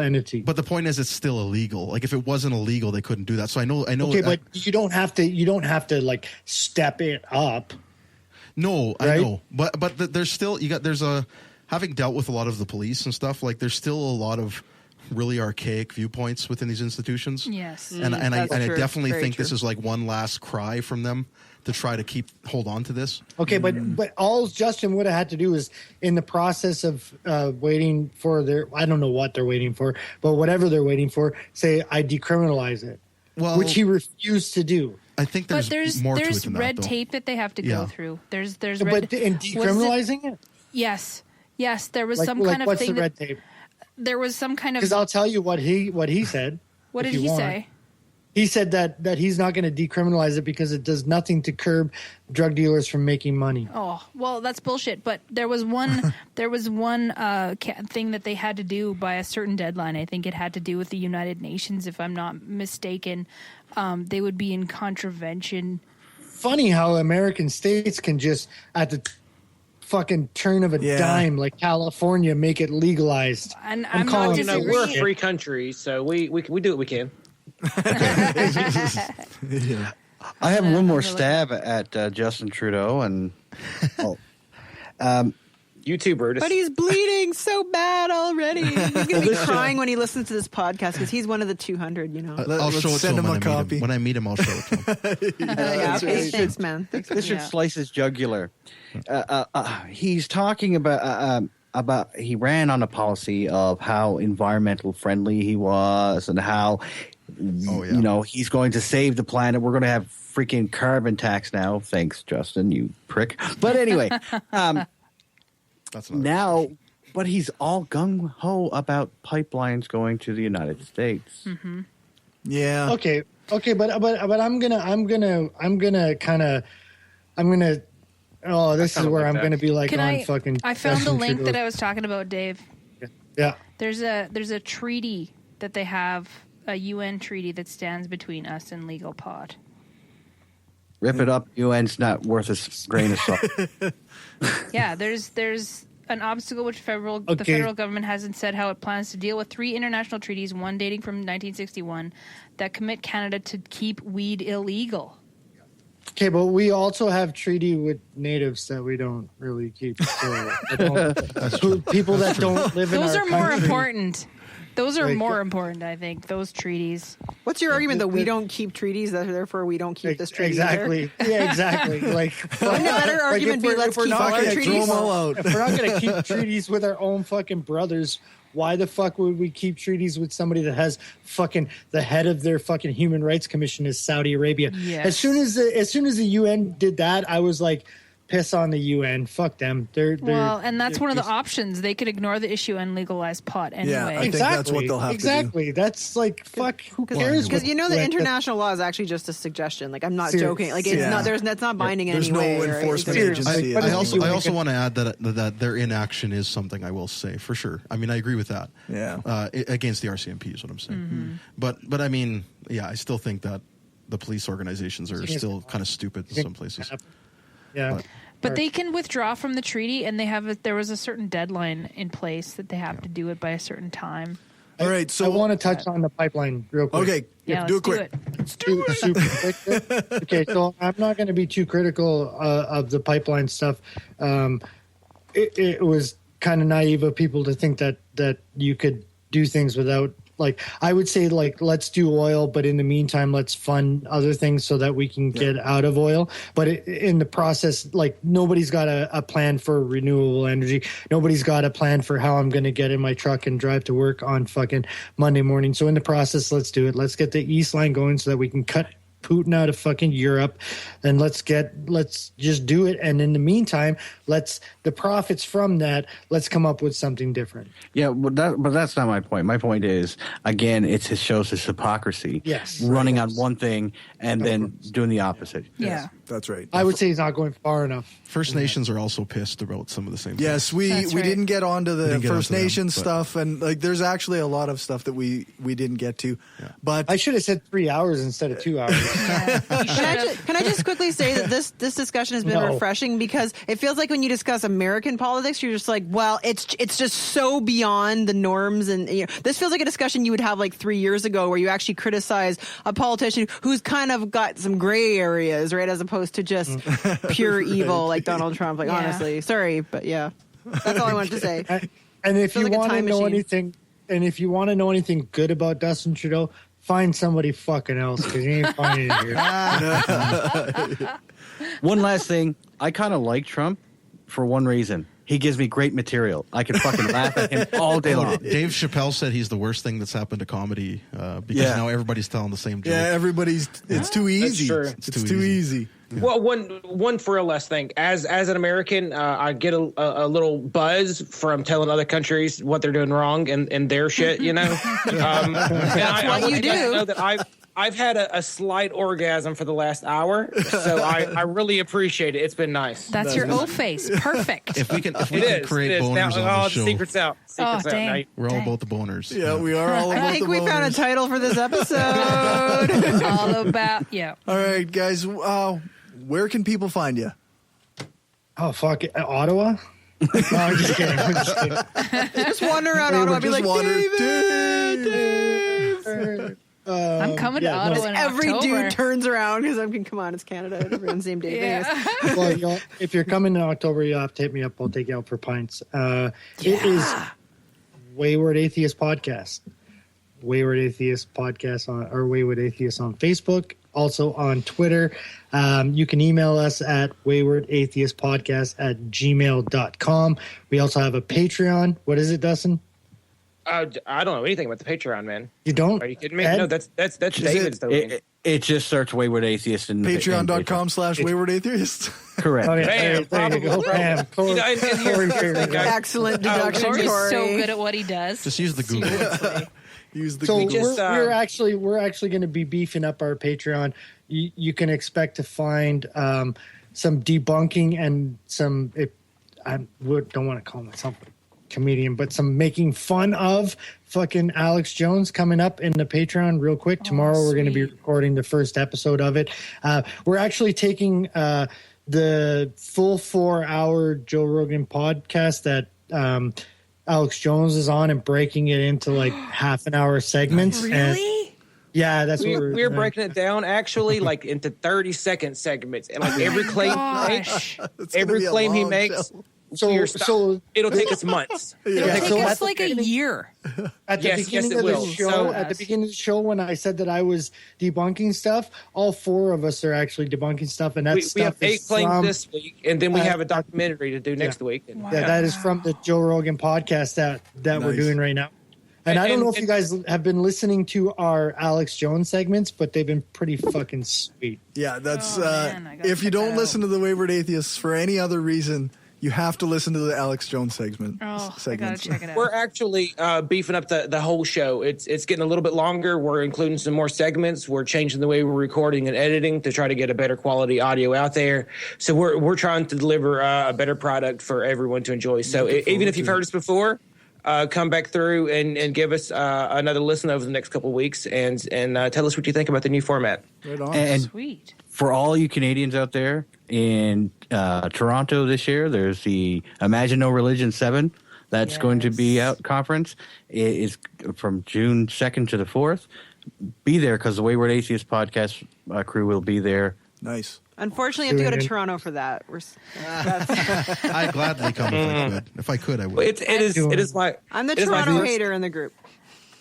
entity? But the point is, it's still illegal. Like if it wasn't illegal, they couldn't do that. So I know. Okay, but you don't have to like step it up. No, right? I know, but there's still having dealt with a lot of the police and stuff. Like there's still a lot of really archaic viewpoints within these institutions. Yes. And I definitely Very think true. this is like one last cry from them to try to hold on to this. Okay, but all Justin would have had to do is, in the process of waiting for their, I don't know what they're waiting for, but whatever they're waiting for, say, I decriminalize it, which he refused to do. I think there's more to it than that, red though. tape that they have to go through. There's But red. in decriminalizing it? Yes. There was Like, some kind of what's thing. the red tape? There was some kind of. Because I'll tell you what he said. What if did you he want. say? He said that he's not going to decriminalize it because it does nothing to curb drug dealers from making money. Oh, well, that's bullshit. But there was one thing that they had to do by a certain deadline. I think it had to do with the United Nations, if I'm not mistaken. They would be in contravention. Funny how American states can just, at the fucking turn of a dime, like California, make it legalized. And I'm not We're a disagreeing. free country, so we do what we can. I have one more stab at Justin Trudeau, and YouTuber. But he's bleeding so bad already. He's going to be crying when he listens to this podcast because he's one of the 200, you know. I'll show it to him when I meet him. I'll show it to him. Okay, thanks, man. Thanks, this should slice his jugular. He's talking about he ran on a policy of how environmental friendly he was and how you know, he's going to save the planet. We're going to have freaking carbon tax now. Thanks, Justin, you prick. But anyway, that's now, but he's all gung ho about pipelines going to the United States. Mm-hmm. Yeah. Okay, but I'm gonna. Oh, this is where I'm gonna be like fucking. I found Justin the link Trudeau. that I was talking about, Dave. Yeah. There's a treaty that they have, a UN treaty that stands between us and legal pot. Rip it up. UN's not worth a grain of salt. Yeah, there's an obstacle which the federal government hasn't said how it plans to deal with 3 international treaties, one dating from 1961, that commit Canada to keep weed illegal. Okay, but we also have treaty with natives that we don't really keep. So people that don't live in our Those are more country. important. Those are Like, more important, I think, those treaties. What's your argument that we don't keep treaties, that therefore we don't keep this treaty Exactly. either? Yeah, exactly. Like, Wouldn't a better argument be let's keep all our treaties? If we're not going to keep treaties with our own fucking brothers, why the fuck would we keep treaties with somebody that has fucking the head of their fucking human rights commission is Saudi Arabia? Yes. As soon as the UN did that, I was like, piss on the UN. Fuck them. And that's one of the options. They could ignore the issue and legalize pot anyway. Yeah, I think that's what they'll have exactly. That's like, fuck, who cares? Because you know the international law is actually just a suggestion. Like, I'm not joking. Like, it's not. That's not binding There's anyway. no enforcement agency. I also want to add that their inaction is something I will say for sure. I mean, I agree with that. Yeah. Against the RCMP is what I'm saying. But I mean, yeah, I still think that the police organizations are still kind of stupid in some places. Yeah. But they can withdraw from the treaty, and there was a certain deadline in place that they have to do it by a certain time. All right, so I want to touch on the pipeline real quick. Okay, Yeah, do it quick. Let's do it. Super quick. Okay, so I'm not going to be too critical of the pipeline stuff. It was kind of naive of people to think that you could do things without, like, I would say, like, let's do oil, but in the meantime, let's fund other things so that we can get out of oil. But in the process, like, nobody's got a plan for renewable energy. Nobody's got a plan for how I'm going to get in my truck and drive to work on fucking Monday morning. So in the process, let's do it. Let's get the East Line going so that we can cut Putin out of fucking Europe, and let's just do it. And in the meantime, the profits from that, let's come up with something different. Yeah, but that's not my point. My point is, again, it shows his hypocrisy. Yes. Running on one thing and then doing the opposite. Yeah. That's right. I would say he's not going far enough. First Nations are also pissed about some of the same Yes, things. we didn't get onto the First Nations them, stuff, and like there's actually a lot of stuff that we didn't get to. Yeah. But I should have said 3 hours instead of 2 hours. Can I just quickly say that this discussion has been refreshing, because it feels like when you discuss American politics, you're just like, well, it's just so beyond the norms, and this feels like a discussion you would have like 3 years ago, where you actually criticize a politician who's kind of got some gray areas, right, as opposed to just pure evil like Donald Trump. Like, honestly, sorry, but yeah, that's all I wanted to say. And if you want to know anything, if you want to know anything good about Dustin Trudeau, find somebody fucking else because you ain't finding it here. One last thing. I kind of like Trump for one reason. He gives me great material. I can fucking laugh at him all day long. Dave Chappelle said he's the worst thing that's happened to comedy because now everybody's telling the same joke. Yeah, it's too easy. That's true. It's too easy. Well, one for real last thing. As an American, I get a little buzz from telling other countries what they're doing wrong and their shit, you know? That's what you do. I know that I've had a slight orgasm for the last hour, so I really appreciate it. It's been nice. That's your O face. Perfect. If we can create boners now, on the show. Secret's out. Secret's out. dang. Now, We're all about the boners. Yeah, we are all about the I think we found a boners. title for this episode. All about, All right, guys. Where can people find you? Oh, fuck it. Ottawa? No, I'm just kidding. Just wander around Ottawa and be like, Dave. I'm coming to Ottawa in Every October. dude turns around because I'm come on, it's Canada. Everyone's the same day. Yeah. Well, if you're coming in October, you'll have to hit me up. I'll take you out for pints. It is Wayward Atheist Podcast. Wayward Atheist Podcast or Wayward Atheist on Facebook. Also on Twitter. You can email us at waywardatheistpodcast@gmail.com. We also have a Patreon. What is it, Dustin? I don't know anything about the Patreon, man. You don't? Are you kidding me? Ed? No, that's David's domain. It just search Wayward Atheist in Patreon.com/Wayward Atheist. Correct. Bam, there you go. Bam. You know, and here's the thing, guys. Excellent deduction, Corey's Corey. so good at what he does. Just use the Google. Use the So Google. we're actually going to be beefing up our Patreon. You can expect to find some debunking and some. I don't want to call myself a comedian, but some making fun of fucking Alex Jones coming up in the Patreon real quick. Tomorrow we're going to be recording the first episode of it. We're actually taking the full 4-hour Joe Rogan podcast that Alex Jones is on and breaking it into like half an hour segments. Really? And yeah, that's what We're breaking it down actually like into 30-second segments, and like every claim he makes. So it'll take us months. It'll take so us like a year. At the beginning of the show, at the beginning of the show, when I said that I was debunking stuff, all 4 of us are actually debunking stuff, and that we have stuff 8 claims this week, and then we have a documentary to do next week. And, that is from the Joe Rogan podcast that we're doing right now. And I don't know if you guys have been listening to our Alex Jones segments, but they've been pretty fucking sweet. Yeah, that's if you don't listen to the Wayward Atheists for any other reason, you have to listen to the Alex Jones segment. I gotta check it out. We're actually beefing up the whole show. It's getting a little bit longer. We're including some more segments. We're changing the way we're recording and editing to try to get a better quality audio out there. So we're trying to deliver a better product for everyone to enjoy. So even if you've heard us before, come back through and give us another listen over the next couple of weeks and tell us what you think about the new format. Right on. And Sweet. For all you Canadians out there, in Toronto this year, there's the Imagine No Religion 7 that's going to be out conference. It is from June 2nd to the 4th. Be there because the Wayward Atheist podcast crew will be there. Nice. Unfortunately, I have to go to Toronto for that. I'd gladly come if I could. If I could, I would. It is my. I'm the Toronto hater in the group.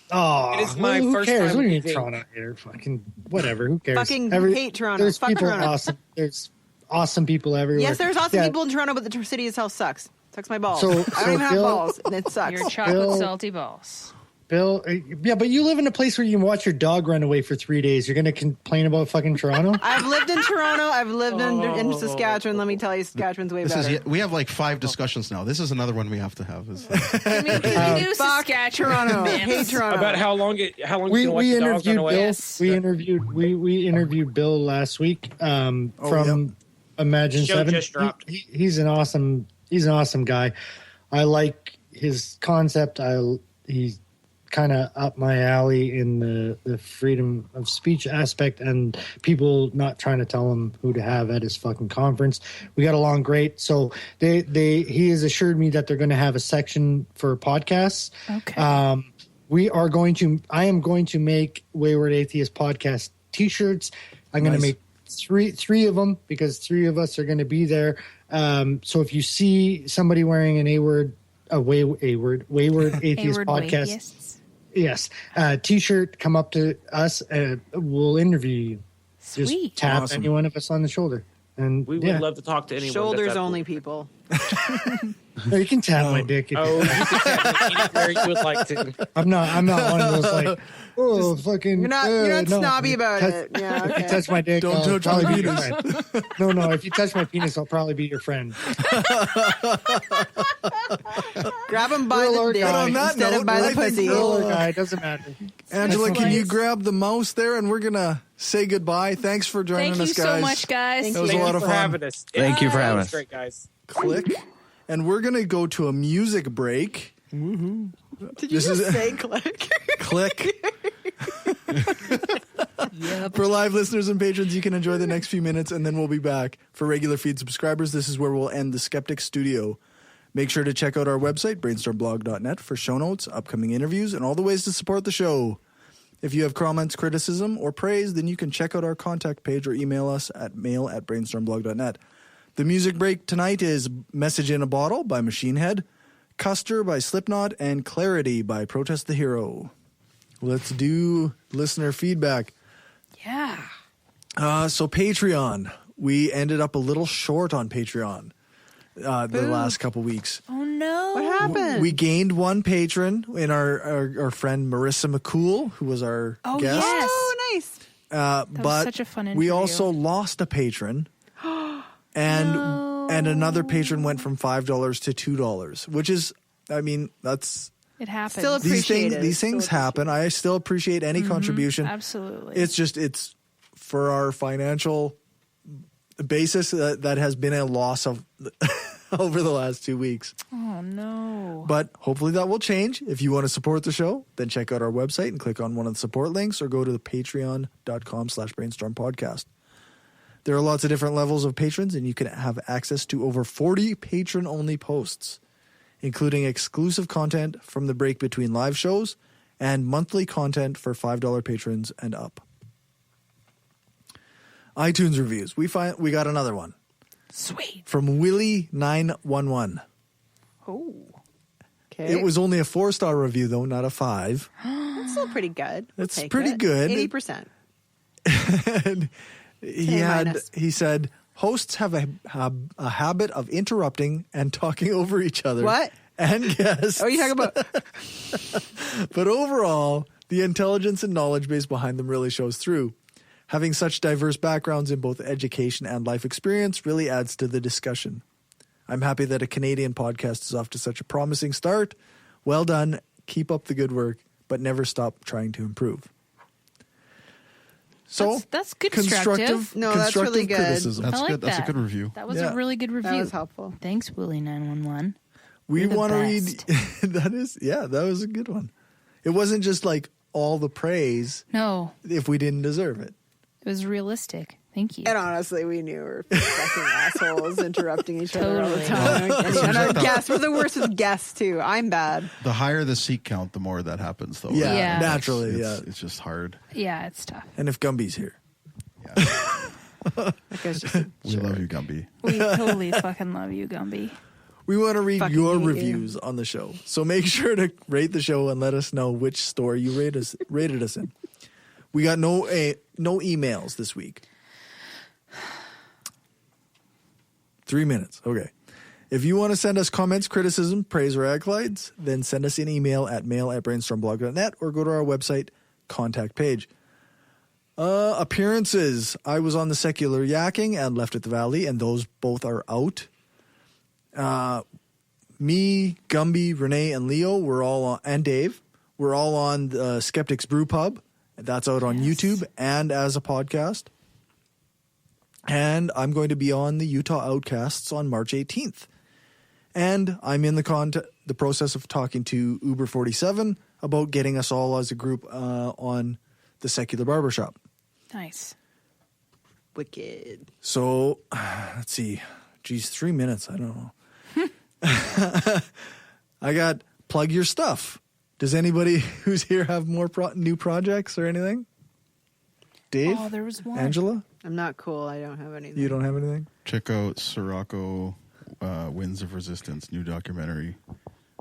Oh, it is my who first cares? time What do you mean meeting. Toronto hater? Fucking whatever. Who cares? Fucking hate Toronto. There's Fuck people Toronto. awesome. There's awesome people everywhere. Yes, there's awesome people in Toronto, but the city itself sucks. Sucks my balls. So- I don't so even have Bill- balls, and it sucks. Your chocolate Bill- salty balls. Bill, yeah, but you live in a place where you can watch your dog run away for 3 days. You're going to complain about fucking Toronto? I've lived in Toronto. I've lived in Saskatchewan. Let me tell you, Saskatchewan's way better. We have like 5 discussions now. This is another one we have to have. Can we do Fuck Saskatchewan? Toronto. myths? Hate Toronto. About how long it's going to watch we the dog run interviewed away. Bill. Yes. We interviewed Bill last week from Imagine Show 7. just dropped. He's an awesome guy. I like his concept. He's kind of up my alley in the freedom of speech aspect and people not trying to tell him who to have at his fucking conference. We got along great. So he has assured me that they're going to have a section for podcasts. Okay. I am going to make Wayward Atheist podcast t-shirts. I'm going to make three of them because 3 of us are going to be there. So if you see somebody wearing an Wayward Atheist Wayward podcast Atheists. Yes. T-shirt, come up to us. We'll interview you. Sweet. Just tap any one of us on the shoulder. And We would love to talk to anyone. Shoulders that's only, people. No, you can tap my dick. If you can tap it anywhere you would like to. I'm not one of those like, fucking. You're not no. snobby about it. Yeah, okay. If you touch my dick, Don't I'll touch probably my be your penis. friend. No. If you touch my penis, I'll probably be your friend. Grab him by the dick instead of by the pussy. Girl or guy, doesn't matter. Angela, can you grab the mouse there, and we're gonna say goodbye. Thanks for joining us, guys. Thank you so much, guys. That was a lot of fun. Having us. Thank you for having us. Great, guys. Click. And we're going to go to a music break. Did you just say click? Click. For live listeners and patrons, you can enjoy the next few minutes, and then we'll be back. For regular feed subscribers, this is where we'll end the Skeptic Studio. Make sure to check out our website, brainstormblog.net, for show notes, upcoming interviews, and all the ways to support the show. If you have comments, criticism, or praise, then you can check out our contact page or email us at mail@brainstormblog.net. The music break tonight is Message in a Bottle by Machine Head, Custer by Slipknot, and Clarity by Protest the Hero. Let's do listener feedback. Yeah. So Patreon. We ended up a little short on Patreon the last couple weeks. Oh, no. What happened? We gained one patron in our friend Marissa McCool, who was our guest. Yes. Oh, nice. was But such a fun we interview. also lost a patron. And another patron went from $5 to $2, which is, I mean, that's... It happens. Still appreciated. These things happen. I still appreciate any contribution. Absolutely. It's for our financial basis that has been a loss of over the last 2 weeks. Oh, no. But hopefully that will change. If you want to support the show, then check out our website and click on one of the support links or go to the patreon.com/brainstormpodcast. There are lots of different levels of patrons, and you can have access to over 40 patron-only posts, including exclusive content from the break between live shows and monthly content for $5 patrons and up. iTunes reviews. We got another one. Sweet. From Willie911. Oh. Okay. It was only a 4-star review, though, not a 5. That's still pretty good. We'll It's take pretty it. good. 80%. And he said, hosts have a habit of interrupting and talking over each other. What? And guests. Oh, you talking about? But overall, the intelligence and knowledge base behind them really shows through. Having such diverse backgrounds in both education and life experience really adds to the discussion. I'm happy that a Canadian podcast is off to such a promising start. Well done. Keep up the good work, but never stop trying to improve. So that's good. Constructive. No, that's really good. Criticism. That's I like good. That's a that. good review. That was a really good review. That was helpful. Thanks, Willie911. We want to read. best. that was a good one. It wasn't just like all the praise No, if we didn't deserve it. it was realistic. Thank you. And honestly, we knew we were fucking assholes interrupting each other all the Totally. time. And our guests, we're the worst with guests too. I'm bad. The higher the seat count, the more that happens, though. Yeah, Yeah. naturally, It's just hard. Yeah, it's tough. And if Gumby's here. That guy's just a We love you, Gumby. We totally fucking love you, Gumby. We want to read Fucking your hate you. reviews on the show. So make sure to rate the show and let us know which store you rated us in. We got no emails this week. 3 minutes. Okay. If you want to send us comments, criticism, praise, or accolades, then send us an email at mail@brainstormblog.net or go to our website contact page. Appearances. I was on the Secular Yakking and Left at the Valley, and those both are out. Me, Gumby, Renee, and Leo were all on, and Dave, we're all on the Skeptics Brew Pub. That's out on YouTube and as a podcast. And I'm going to be on the Utah Outcasts on March 18th. And I'm in the process of talking to Uber 47 about getting us all as a group on the Secular Barbershop. Nice. wicked. So, let's see. Geez, 3 minutes. I don't know. I got plug your stuff. Does anybody who's here have more new projects or anything? Dave? Oh, there was one. Angela? I'm not cool. I don't have anything. You don't have anything? Check out Sirocco Winds of Resistance, new documentary.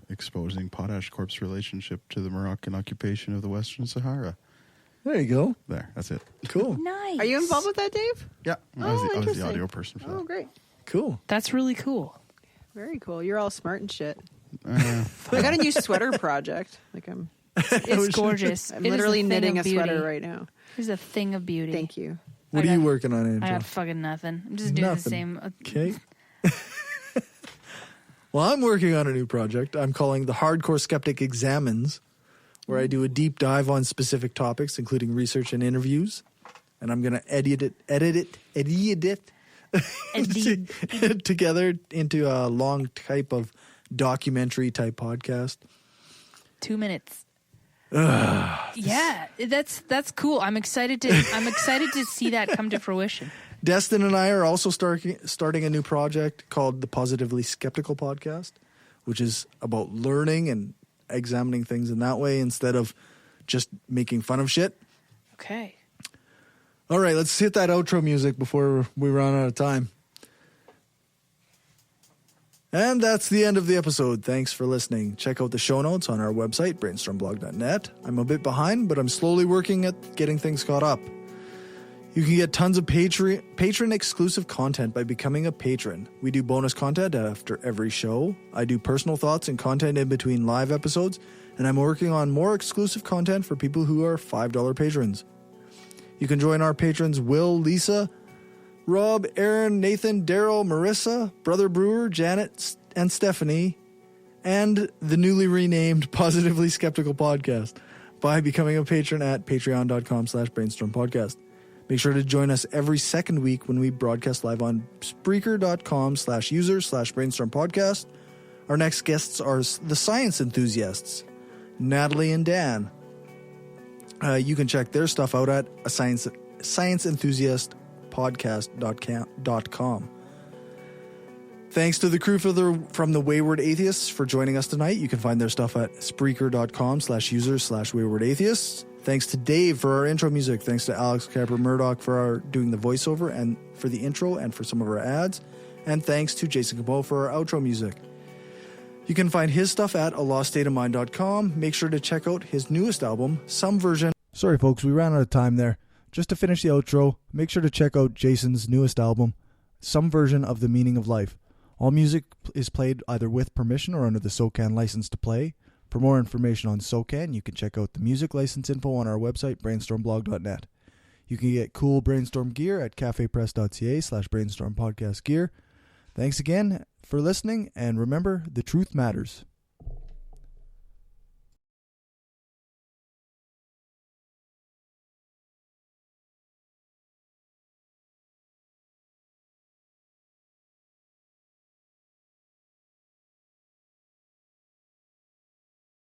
exposing Potash Corp's relationship to the Moroccan occupation of the Western Sahara. There you go. There, that's it. Cool. Nice. Are you involved with that, Dave? Yeah, I was the audio person for that. Oh, great. Cool. That's really cool. Very cool. You're all smart and shit. I got a new sweater project. It's gorgeous. I'm literally knitting a sweater right now. It's a thing of beauty. Thank you. What are you working on, Angel? I got fucking nothing. I'm just doing the same. Okay. Well, I'm working on a new project I'm calling The Hardcore Skeptic Examines, where I do a deep dive on specific topics, including research and interviews. And I'm going to edit it together into a long type of documentary type podcast. 2 minutes. Yeah, that's cool. I'm excited to see that come to fruition. Destin and I are also starting a new project called the Positively Skeptical Podcast, which is about learning and examining things in that way instead of just making fun of shit. Okay. All right, let's hit that outro music before we run out of time. And that's the end of the episode. Thanks for listening. Check out the show notes on our website, brainstormblog.net. I'm a bit behind, but I'm slowly working at getting things caught up. You can get tons of patron-exclusive content by becoming a patron. We do bonus content after every show. I do personal thoughts and content in between live episodes, and I'm working on more exclusive content for people who are $5 patrons. You can join our patrons Will, Lisa, Rob, Aaron, Nathan, Daryl, Marissa, Brother Brewer, Janet, and Stephanie, and the newly renamed Positively Skeptical Podcast by becoming a patron at patreon.com/brainstormpodcast. Make sure to join us every second week when we broadcast live on Spreaker.com/user/brainstormpodcast. Our next guests are the science enthusiasts, Natalie and Dan. You can check their stuff out at scienceenthusiastpodcast.com. Thanks to the crew from the Wayward Atheists for joining us tonight. You can find their stuff at Spreaker.com/user/waywardatheists. Thanks to Dave for our intro music. Thanks to Alex Capper-Murdoch for doing the voiceover and for the intro and for some of our ads. And thanks to Jason Cabot for our outro music. You can find his stuff at aloststateofmind.com. Make sure to check out his newest album, Some Version. Sorry, folks, we ran out of time there. Just to finish the outro, make sure to check out Jason's newest album, Some Version of the Meaning of Life. All music is played either with permission or under the SOCAN license to play. For more information on SOCAN, you can check out the music license info on our website, brainstormblog.net. You can get cool Brainstorm gear at cafepress.ca/brainstormpodcastgear. Thanks again for listening, and remember, the truth matters.